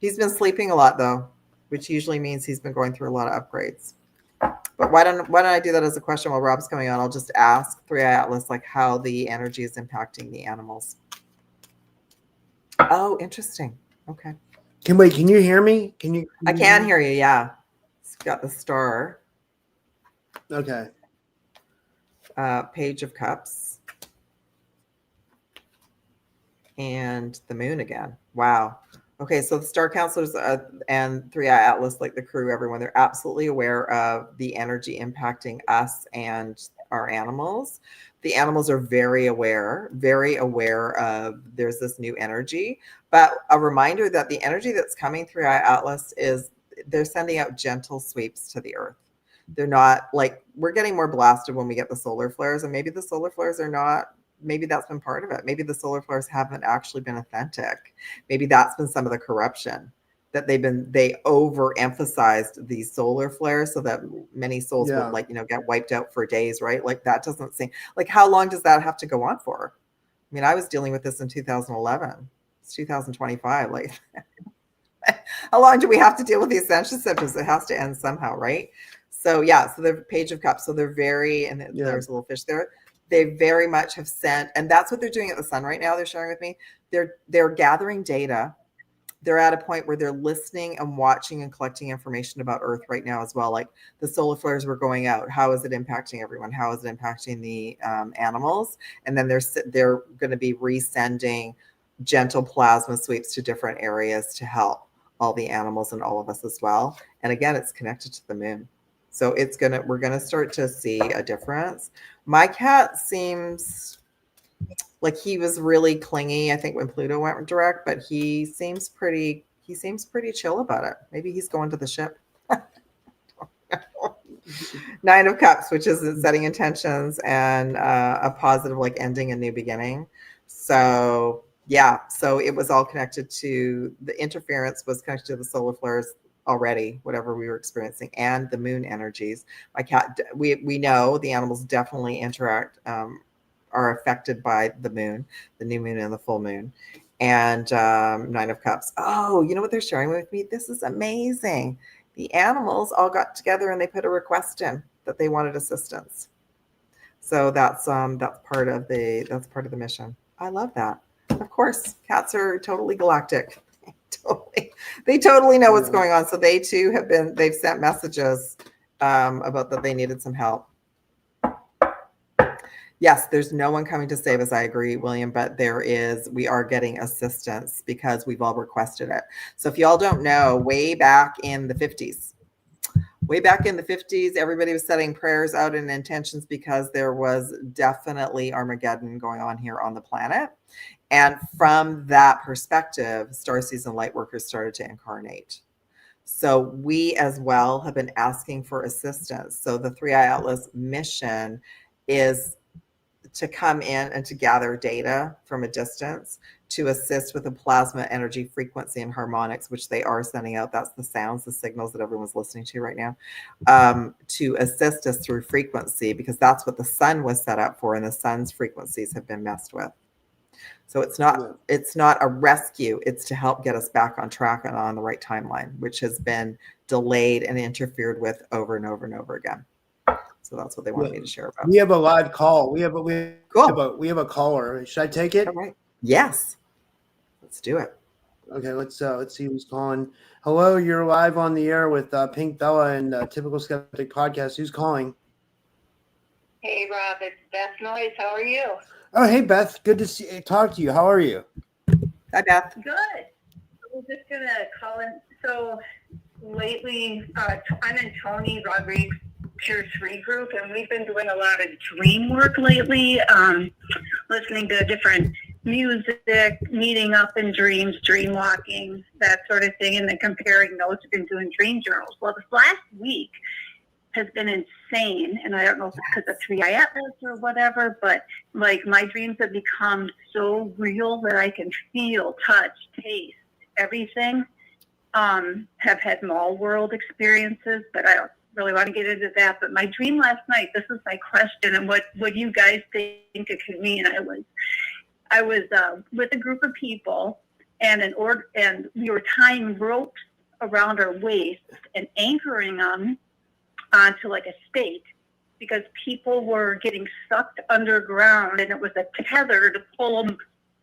He's been sleeping a lot though, which usually means he's been going through a lot of upgrades. But why don't I do that as a question while Rob's coming on? I'll just ask 3i Atlas like how the energy is impacting the animals. Oh, interesting. Okay. Can you hear me? I can hear you. Yeah. It's got the star. Okay. Page of Cups. And the moon again. Wow. Okay, so the Star Counselors and 3i Atlas, like the crew, everyone, they're absolutely aware of the energy impacting us and our animals. The animals are very aware of there's this new energy. But a reminder that the energy that's coming through 3i Atlas they're sending out gentle sweeps to the earth. They're not like, we're getting more blasted when we get the solar flares, and maybe the solar flares are not. Maybe that's been part of it. Maybe the solar flares haven't actually been authentic. Maybe that's been some of the corruption that they overemphasized these solar flares so that many souls would get wiped out for days, right? Like that doesn't seem like, how long does that have to go on for? I mean, I was dealing with this in 2011. It's 2025. Like how long do we have to deal with the ascension symptoms? It has to end somehow, right? So yeah, so the Page of Cups. So they're there's a little fish there. They very much have sent, and that's what they're doing at the Sun right now. They're sharing with me. They're gathering data. They're at a point where they're listening and watching and collecting information about Earth right now as well. Like the solar flares were going out. How is it impacting everyone? How is it impacting the animals? And then they're going to be resending gentle plasma sweeps to different areas to help all the animals and all of us as well. And again, it's connected to the moon. So we're going to start to see a difference. My cat seems like he was really clingy, I think, when Pluto went direct, but he seems pretty chill about it. Maybe he's going to the ship. 9 of Cups, which is setting intentions and a positive, like ending a new beginning. So yeah, so it was all connected to the interference was connected to the solar flares already, whatever we were experiencing, and the moon energies. My cat, we know the animals definitely are affected by the moon, the new moon and the full moon. And 9 of Cups. Oh, you know what they're sharing with me? This is amazing. The animals all got together and they put a request in that they wanted assistance. So that's part of the mission. I love that. Of course, cats are totally galactic. They totally know what's going on. So they too they've sent messages about that they needed some help. Yes, there's no one coming to save us. I agree, William, but we are getting assistance because we've all requested it. So if y'all don't know, way back in the 50s, way back in the 50s, everybody was setting prayers out and intentions because there was definitely Armageddon going on here on the planet. And from that perspective, Starseeds and Lightworkers started to incarnate. So we as well have been asking for assistance. So the 3i Atlas mission is to come in and to gather data from a distance to assist with the plasma energy frequency and harmonics, which they are sending out. That's the sounds, the signals that everyone's listening to right now, to assist us through frequency, because that's what the sun was set up for, and the sun's frequencies have been messed with. So it's not a rescue. It's to help get us back on track and on the right timeline, which has been delayed and interfered with over and over and over again. So that's what they wanted me to share about. We have a live call. We have a caller. Should I take it? All right. Yes. Let's do it. Okay, let's see who's calling. Hello, you're live on the air with Pink Bella and Typical Skeptic Podcast. Who's calling? Hey, Rob, it's Beth Noyes. How are you? Oh, hey, Beth. Good to talk to you. How are you? Hi, Beth. Good. I'm just going to call in. So lately, I'm in Tony Rodriguez's Pure 3 group, and we've been doing a lot of dream work lately, listening to different music, meeting up in dreams, dream walking, that sort of thing, and then comparing notes. We've been doing dream journals. Well, this last week has been insane, and I don't know if it's because of 3i Atlas or whatever, but like my dreams have become so real that I can feel, touch, taste, everything. Have had mall world experiences, but I don't really want to get into that. But my dream last night, this is my question, and what you guys think it could mean. I was with a group of people, and we were tying ropes around our waist and anchoring them onto like a stake, because people were getting sucked underground, and it was a tether to pull them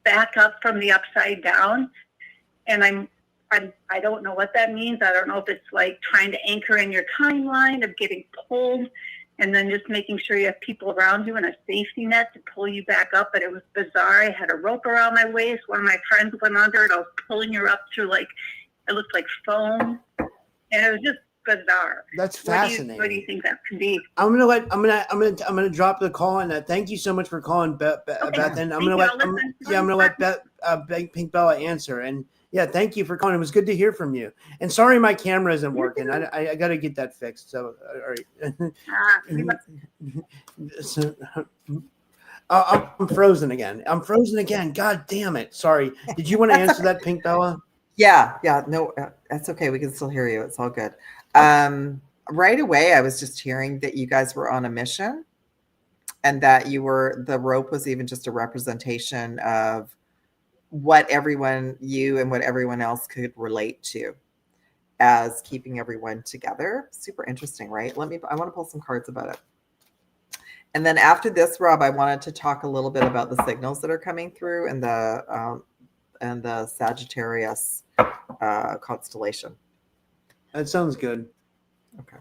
back up from the upside down. And I don't know what that means. I don't know if it's like trying to anchor in your timeline of getting pulled, and then just making sure you have people around you and a safety net to pull you back up. But it was bizarre. I had a rope around my waist. One of my friends went under it. I was pulling her up through it looked like foam, and it was just bizarre. That's fascinating. What do you think that could be? I'm gonna drop the call on that. Thank you so much for calling, Beth. And I'm gonna let Pink Bella answer. And yeah, thank you for calling. It was good to hear from you. And sorry, my camera isn't working. I got to get that fixed. So, all right. I'm frozen again. God damn it. Sorry. Did you want to answer that, Pink Bella? Yeah. No, that's okay. We can still hear you. It's all good. Right away, I was just hearing that you guys were on a mission, and that the rope was even just a representation of what you and what everyone else could relate to as keeping everyone together. Super interesting, right? I want to pull some cards about it. And then after this, Rob, I wanted to talk a little bit about the signals that are coming through and the Sagittarius constellation. That sounds good. Okay.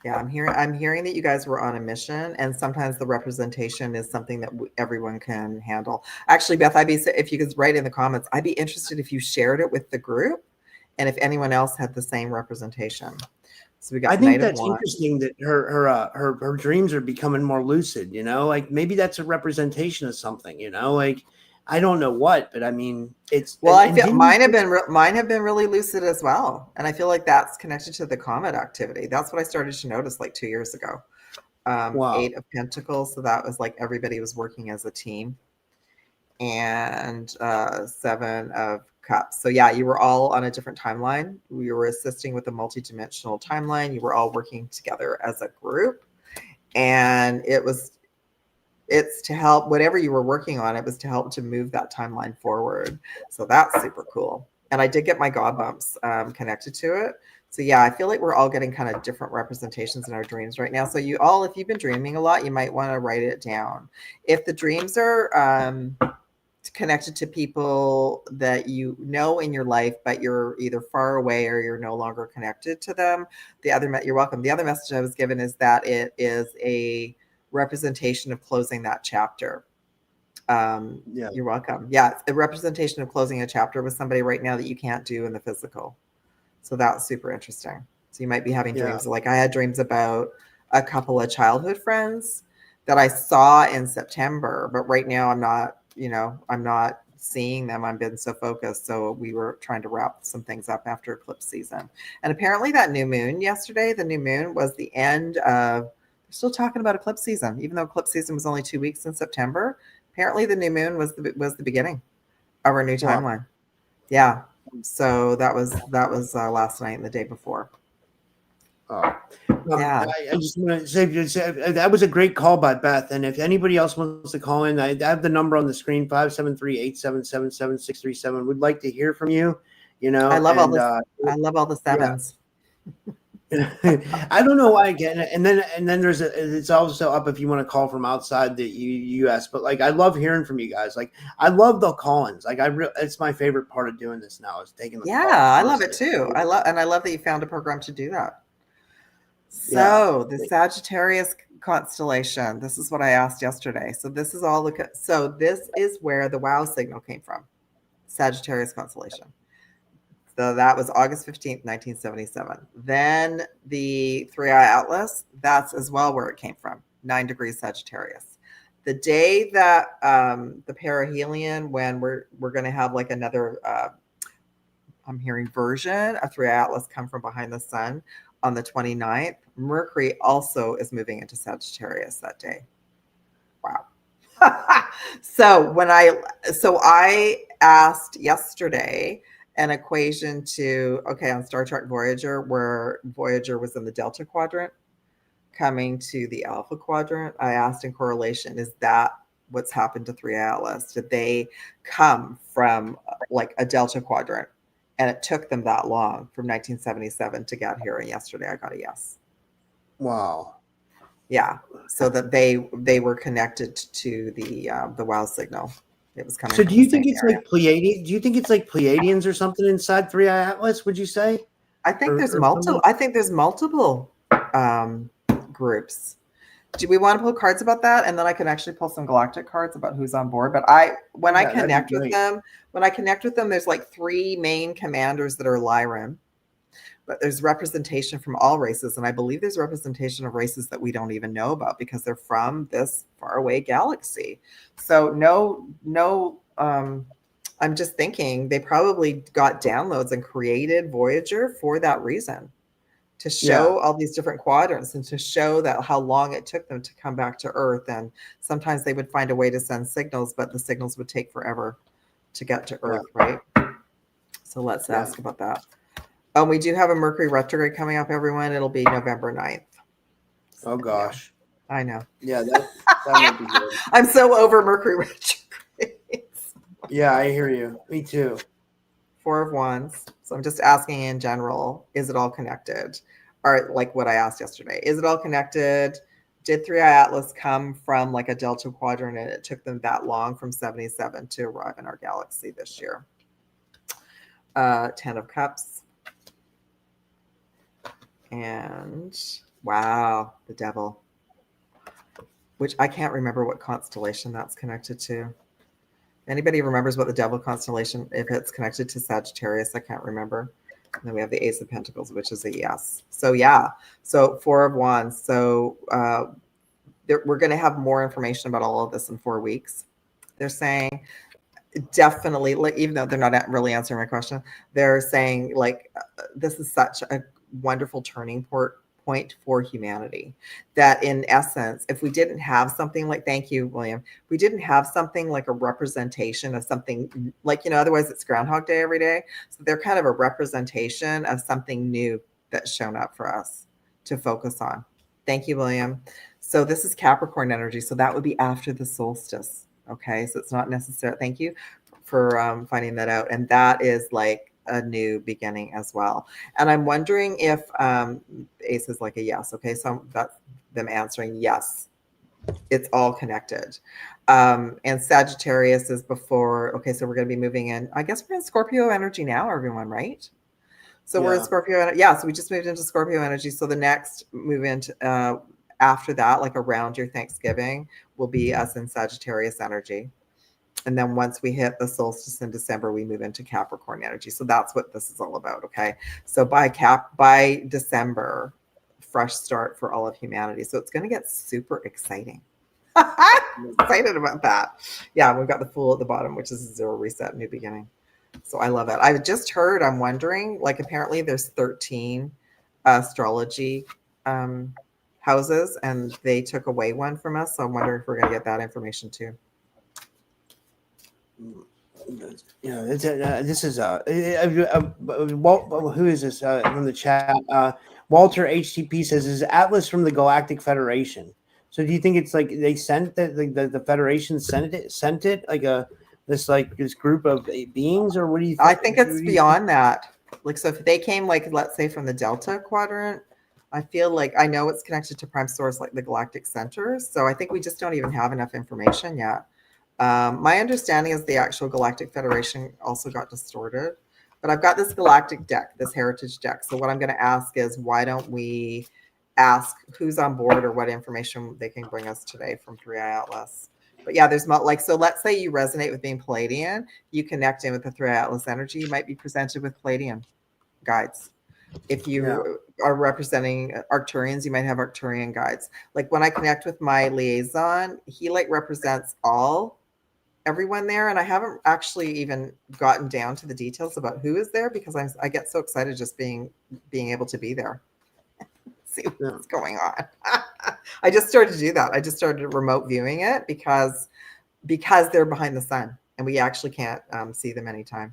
Yeah, I'm hearing that you guys were on a mission, and sometimes the representation is something that everyone can handle. Actually, Beth, if you could write in the comments, I'd be interested if you shared it with the group, and if anyone else had the same representation. So we got. I think that's interesting that her dreams are becoming more lucid. Like maybe that's a representation of something. Like I don't know what, but I mean, it's. Well, I feel mine have been really lucid as well, and I feel like that's connected to the comet activity. That's what I started to notice like 2 years ago. Wow. 8 of Pentacles, so that was like everybody was working as a team, and 7 of Cups. So yeah, you were all on a different timeline. We were assisting with a multidimensional timeline. You were all working together as a group, and it's to help whatever you were working on. It was to help to move that timeline forward. So that's super cool. And I did get my God bumps connected to it. So yeah, I feel like we're all getting kind of different representations in our dreams right now. So if you've been dreaming a lot, you might want to write it down. If the dreams are connected to people that you know in your life, but you're either far away or you're no longer connected to them, you're welcome. The other message I was given is that it is a representation of closing that chapter. Yeah, you're welcome. Yeah, it's a representation of closing a chapter with somebody right now that you can't do in the physical. So that's super interesting. So you might be having Yeah. dreams. Like I had dreams about a couple of childhood friends that I saw in September, but right now I'm not seeing them. I've been so focused. So we were trying to wrap some things up after eclipse season. And apparently that new moon yesterday, the new moon was the end of, they're still talking about eclipse season, even though eclipse season was only 2 weeks in September. Apparently the new moon was the beginning of our new timeline. Yeah. So that was last night and the day before. Yeah. I just want to say that was a great call by Beth. And if anybody else wants to call in, I have the number on the screen, 573-877-7637. We'd like to hear from you. You know, I love all the sevens. Yeah. I don't know why again. And then it's also up if you want to call from outside the US. But like, I love hearing from you guys. Like, I love the call-ins. Like, it's my favorite part of doing this now is taking the calls. I love it too. I love that you found a program to do that. So the Sagittarius constellation, this is what I asked yesterday. So this is this is where the WOW signal came from, Sagittarius constellation. So that was August 15th, 1977. Then the 3-eye atlas, that's as well where it came from, 9 degrees Sagittarius. The day that the perihelion, when we're going to have like another, I'm hearing version of 3-eye atlas come from behind the sun on the 29th, Mercury also is moving into Sagittarius that day. Wow. So I asked yesterday an equation on Star Trek Voyager, where Voyager was in the Delta quadrant, coming to the Alpha quadrant. I asked in correlation, is that what's happened to 3-eye atlas? Did they come from like a Delta quadrant? And it took them that long from 1977 to get here. And yesterday I got a yes. Wow. Yeah. So that they were connected to the WOW signal. It was coming. So do you think it's like Pleiadian? Do you think it's like Pleiadians or something inside 3-eye atlas? Would you say? I think there's multiple. I think there's multiple groups. Do we want to pull cards about that? And then I can actually pull some galactic cards about who's on board. But when I connect with them, there's like 3 main commanders that are Lyran. But there's representation from all races. And I believe there's representation of races that we don't even know about because they're from this faraway galaxy. So I'm just thinking they probably got downloads and created Voyager for that reason. To show all these different quadrants and to show that how long it took them to come back to Earth. And sometimes they would find a way to send signals, but the signals would take forever to get to Earth, right? So let's ask about that. We do have a Mercury retrograde coming up, everyone. It'll be November 9th. Oh, gosh. Yeah, I know. Yeah, that might be good. I'm so over Mercury retrogrades. Yeah, I hear you. Me too. 4 of Wands. So I'm just asking in general, is it all connected? Or like what I asked yesterday, is it all connected? Did 3-eye atlas come from like a Delta quadrant and it took them that long from 77 to arrive in our galaxy this year? 10 of Cups. And wow, the Devil. Which I can't remember what constellation that's connected to. Anybody remembers what the Devil constellation, if it's connected to Sagittarius, I can't remember. And then we have the Ace of Pentacles, which is a yes. So yeah, so 4 of Wands. So we're going to have more information about all of this in 4 weeks. They're saying definitely, like, even though they're not really answering my question, they're saying like this is such a wonderful turning point for humanity, that in essence, if we didn't have something like, thank you, William, we didn't have something like a representation of something like, otherwise it's Groundhog Day every day. So they're kind of a representation of something new that's shown up for us to focus on. Thank you, William. So this is Capricorn energy. So that would be after the solstice. Okay. So it's not necessary. Thank you for finding that out. And that is like a new beginning as well. And I'm wondering if Ace is like a yes. Okay, so that's them answering yes. It's all connected. And Sagittarius is before. Okay, so we're going to be moving in. I guess we're in Scorpio energy now, everyone, right? So we're in Scorpio. Yeah, so we just moved into Scorpio energy. So the next move into after that, like around your Thanksgiving, will be us in Sagittarius energy. And then once we hit the solstice in December, we move into Capricorn energy. So that's what this is all about. Okay. So by December, fresh start for all of humanity. So it's going to get super exciting. I'm excited about that. Yeah. We've got the Fool at the bottom, which is a zero reset, new beginning. So I love it. I just heard, I'm wondering, like apparently there's 13 astrology houses and they took away one from us. So I'm wondering if we're going to get that information too. Yeah, this is who is this from the chat? Walter HTP says, "Is Atlas from the Galactic Federation?" So do you think it's like they sent the Federation sent it like this group of beings, or what do you think? I think it's beyond that. Like, so if they came, like, let's say from the Delta Quadrant, I feel like I know it's connected to prime source, like the Galactic Center. So I think we just don't even have enough information yet. My understanding is the actual Galactic Federation also got distorted, but I've got this galactic deck, this heritage deck. So what I'm going to ask is, why don't we ask who's on board or what information they can bring us today from 3i Atlas? But yeah, there's like, so let's say you resonate with being Palladian, you connect in with the 3i Atlas energy, you might be presented with Palladian guides. If you are representing Arcturians, you might have Arcturian guides. Like when I connect with my liaison, he like represents everyone there, and I haven't actually even gotten down to the details about who is there because I get so excited just being able to be there. See what's going on. I just started to do that. I just started remote viewing it because they're behind the sun and we actually can't see them anytime.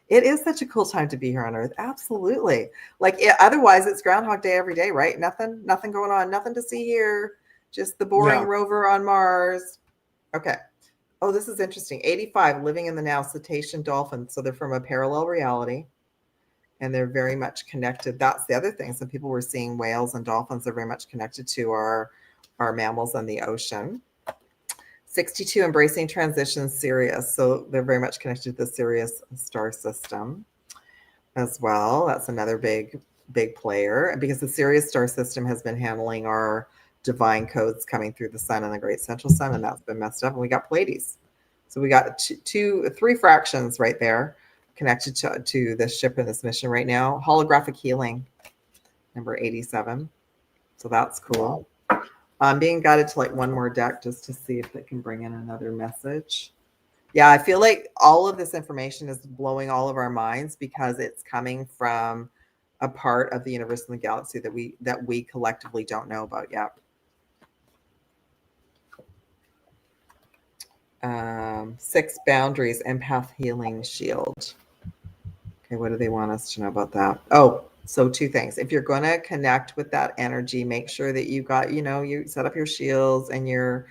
It is such a cool time to be here on Earth. Absolutely. Like otherwise it's Groundhog Day every day, right? Nothing going on, nothing to see here. Just the boring rover on Mars. Okay. Oh, this is interesting. 85, living in the now, cetacean dolphins. So they're from a parallel reality and they're very much connected. That's the other thing. Some people were seeing whales and dolphins are very much connected to our mammals and the ocean. 62, embracing transition, Sirius. So they're very much connected to the Sirius star system as well. That's another big player because the Sirius star system has been handling our divine codes coming through the sun and the great central sun, and that's been messed up. And we got Pleiades. So we got three fractions right there connected to this ship and this mission right now. Holographic healing, number 87. So that's cool. I'm being guided to like one more deck just to see if it can bring in another message. Yeah, I feel like all of this information is blowing all of our minds because it's coming from a part of the universe and the galaxy that we collectively don't know about yet. 6 boundaries, empath healing shield. Okay, what do they want us to know about that? Oh, so 2 things. If you're going to connect with that energy, make sure that you got, you set up your shields and you're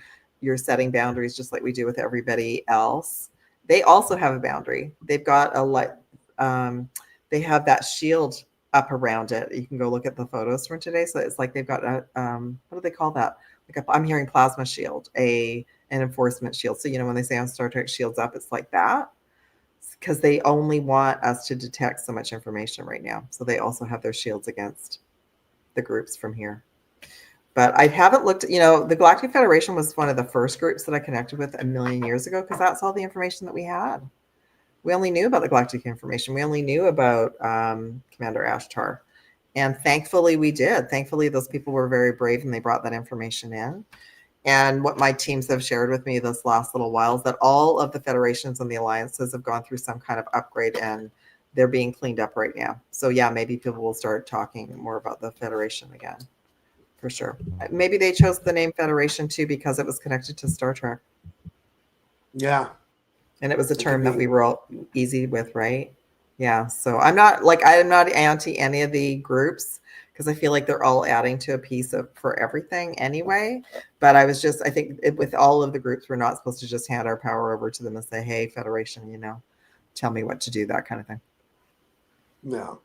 setting boundaries just like we do with everybody else. They also have a boundary. They've got they have that shield up around it. You can go look at the photos from today. So it's like they've got a, what do they call that? Like I'm hearing plasma shield, an enforcement shield. So, when they say on Star Trek shields up, it's like that because they only want us to detect so much information right now. So they also have their shields against the groups from here. But I haven't looked, the Galactic Federation was one of the first groups that I connected with a million years ago because that's all the information that we had. We only knew about the galactic information. We only knew about Commander Ashtar. And thankfully we did. Thankfully, those people were very brave and they brought that information in. And what my teams have shared with me this last little while is that all of the federations and the alliances have gone through some kind of upgrade and they're being cleaned up right now. So yeah, maybe people will start talking more about the Federation again, for sure. Maybe they chose the name Federation too because it was connected to Star Trek. Yeah. And it was a term that we were all easy with, right? Yeah. So I'm not anti any of the groups because I feel like they're all adding to a piece for everything anyway. But I think with all of the groups, we're not supposed to just hand our power over to them and say, hey, Federation, tell me what to do, that kind of thing. No.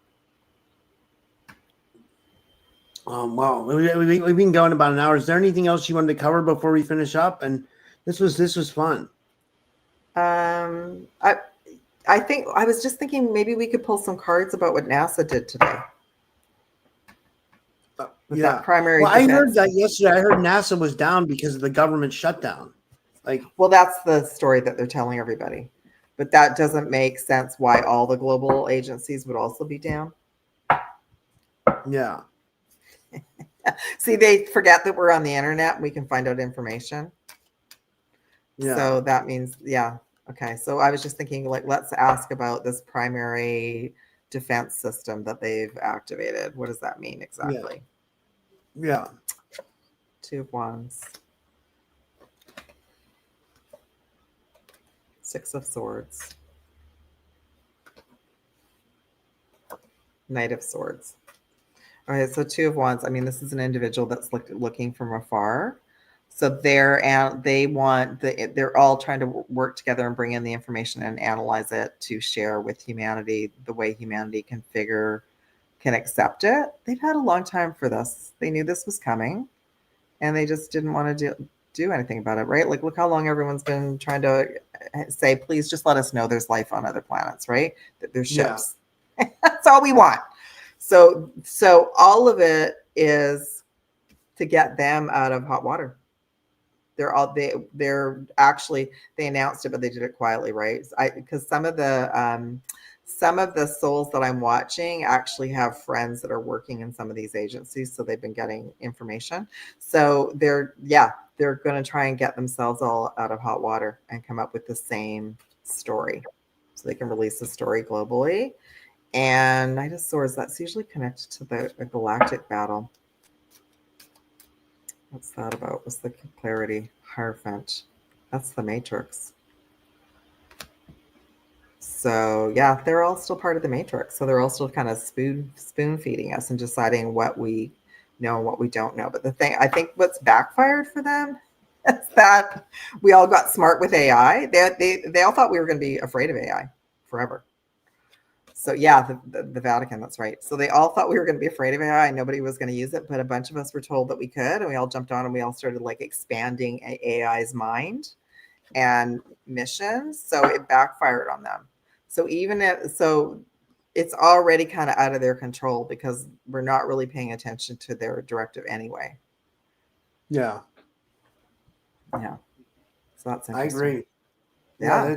Wow. We've been going about an hour. Is there anything else you wanted to cover before we finish up? And this was fun. I think I was just thinking maybe we could pull some cards about what NASA did today. That primary. Well, I heard that yesterday. I heard NASA was down because of the government shutdown. Like, well, that's the story that they're telling everybody. But that doesn't make sense why all the global agencies would also be down. yeah. See, they forget that we're on the internet and we can find out information. Yeah. So that means, yeah. Okay. So I was just thinking, like, let's ask about this primary defense system that they've activated. What does that mean exactly? Yeah. 2 of Wands. 6 of Swords. Knight of Swords. All right, so 2 of Wands. I mean, this is an individual that's looking from afar. So they're all trying to work together and bring in the information and analyze it to share with humanity the way humanity can accept it. They've had a long time for this. They knew this was coming, and they just didn't want to do anything about it, right? Like, look how long everyone's been trying to say, please just let us know there's life on other planets, right? That there's ships. Yeah. That's all we want. So all of it is to get them out of hot water. They're actually, they announced it, but they did it quietly, right? Because some of the souls that I'm watching actually have friends that are working in some of these agencies, so they've been getting information. So they're going to try and get themselves all out of hot water and come up with the same story, so they can release the story globally. And Knight of Swords, that's usually connected to the galactic battle. What's that about? What's the clarity? Hierophant. That's the Matrix. So yeah, they're all still part of the Matrix. So they're all still kind of spoon feeding us and deciding what we know and what we don't know. But the thing, I think what's backfired for them is that we all got smart with AI. They all thought we were going to be afraid of AI forever. So yeah, the Vatican, that's right. So they all thought we were going to be afraid of AI and nobody was going to use it, but a bunch of us were told that we could, and we all jumped on and we all started like expanding AI's mind and missions. So it backfired on them. So it's already kind of out of their control because we're not really paying attention to their directive anyway. Yeah. Yeah. So that's interesting. I agree. Yeah.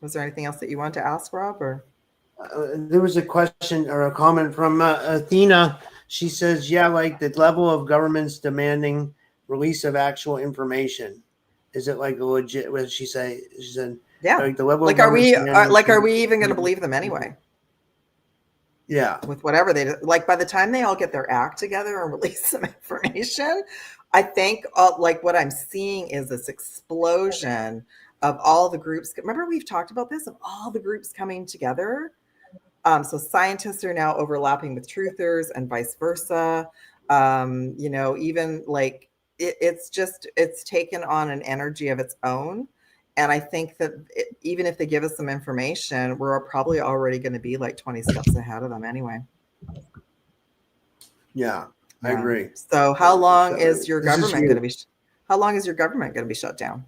Was there anything else that you want to ask, Rob? Or there was a question or a comment from Athena. She says, "Yeah, like the level of governments demanding release of actual information. Is it like a legit?" What did she say? She said, "Yeah, like the level. Like, of are we even going to believe them anyway? Yeah, with whatever they do. Like by the time they all get their act together and release some information, I think like what I'm seeing is this explosion of all the groups. Remember, we've talked about this, of all the groups coming together. So scientists are now overlapping with truthers and vice versa. Even like it's taken on an energy of its own. And I think that even if they give us some information, we're probably already going to be like 20 steps ahead of them anyway. Yeah, I agree. So how long is your government going to be? How long is your government going to be shut down?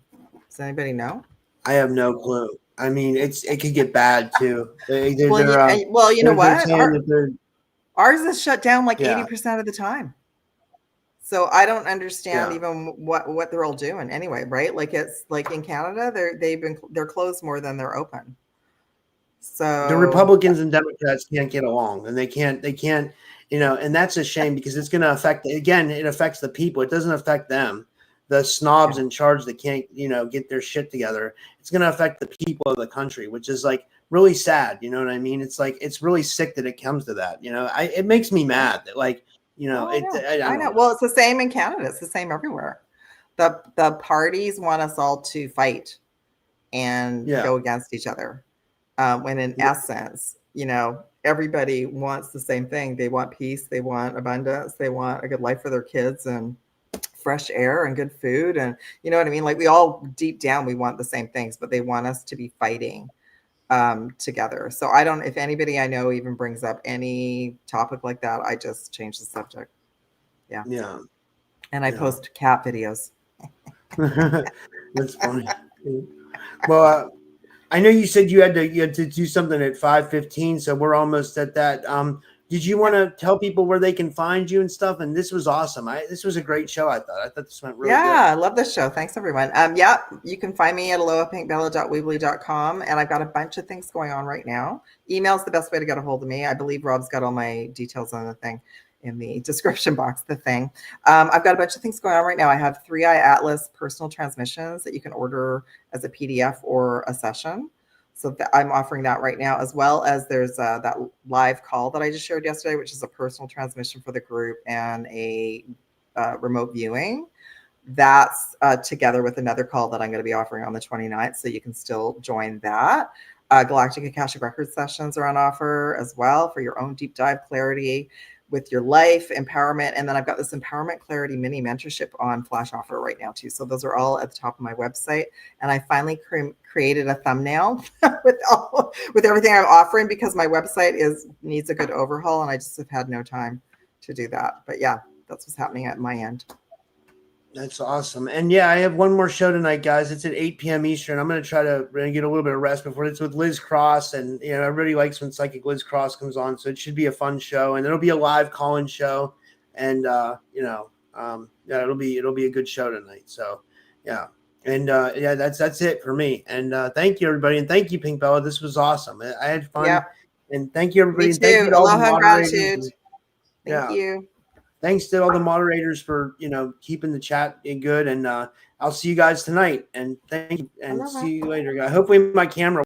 Does anybody know? I have no clue. I mean, it could get bad too. You know what? Ours is shut down like 80% of the time. So I don't understand even what they're all doing anyway, right? Like it's like in Canada, they're closed more than they're open. So the Republicans and Democrats can't get along, and they can't, and that's a shame because it's going to affect. Again, it affects the people. It doesn't affect them. The snobs in charge that can't, get their shit together. It's going to affect the people of the country, which is like really sad. You know what I mean? It's like it's really sick that it comes to that. It makes me mad that like. I know. Well, it's the same in Canada. It's the same everywhere. The parties want us all to fight and go against each other. When in essence, everybody wants the same thing. They want peace. They want abundance. They want a good life for their kids and fresh air and good food. And you know what I mean? Like we all deep down, we want the same things, but they want us to be fighting together. So I don't, if anybody I know even brings up any topic like that, I just change the subject. Yeah. And I post cat videos. That's funny. Well, I know you said you had to do something at 5:15, so we're almost at that. did you want to tell people where they can find you and stuff? And this was awesome. This was a great show. I thought this went really good. I love this show. Thanks everyone. You can find me at alohapinkbella.weebly.com, and I've got a bunch of things going on right now. Email's the best way to get a hold of me. I believe Rob's got all my details on the thing in the description box, I've got a bunch of things going on right now. I have 3i Atlas personal transmissions that you can order as a PDF or a session. So I'm offering that right now, as well as there's that live call that I just shared yesterday, which is a personal transmission for the group and a remote viewing. That's together with another call that I'm going to be offering on the 29th. So you can still join that. Galactic Akashic Records sessions are on offer as well for your own deep dive clarity with your life, empowerment. And then I've got this Empowerment Clarity mini mentorship on flash offer right now too. So those are all at the top of my website. And I finally created a thumbnail with everything I'm offering, because my website needs a good overhaul and I just have had no time to do that. But yeah, that's what's happening at my end. That's awesome. And yeah, I have one more show tonight, guys. It's at 8 p.m. Eastern. I'm going to try to get a little bit of rest before. It's with Liz Cross. And, everybody likes when Psychic Liz Cross comes on. So it should be a fun show. And it'll be a live call-in show. And, it'll be a good show tonight. So, yeah. And, that's it for me. And thank you, everybody. And thank you, Pink Bella. This was awesome. I had fun. Yep. And thank you, everybody. Me too. Thank you to all the Aloha and moderators. gratitude. Thank you. Thanks to all the moderators for, keeping the chat good. And I'll see you guys tonight. And thank you. And see you later, guys. Hopefully my camera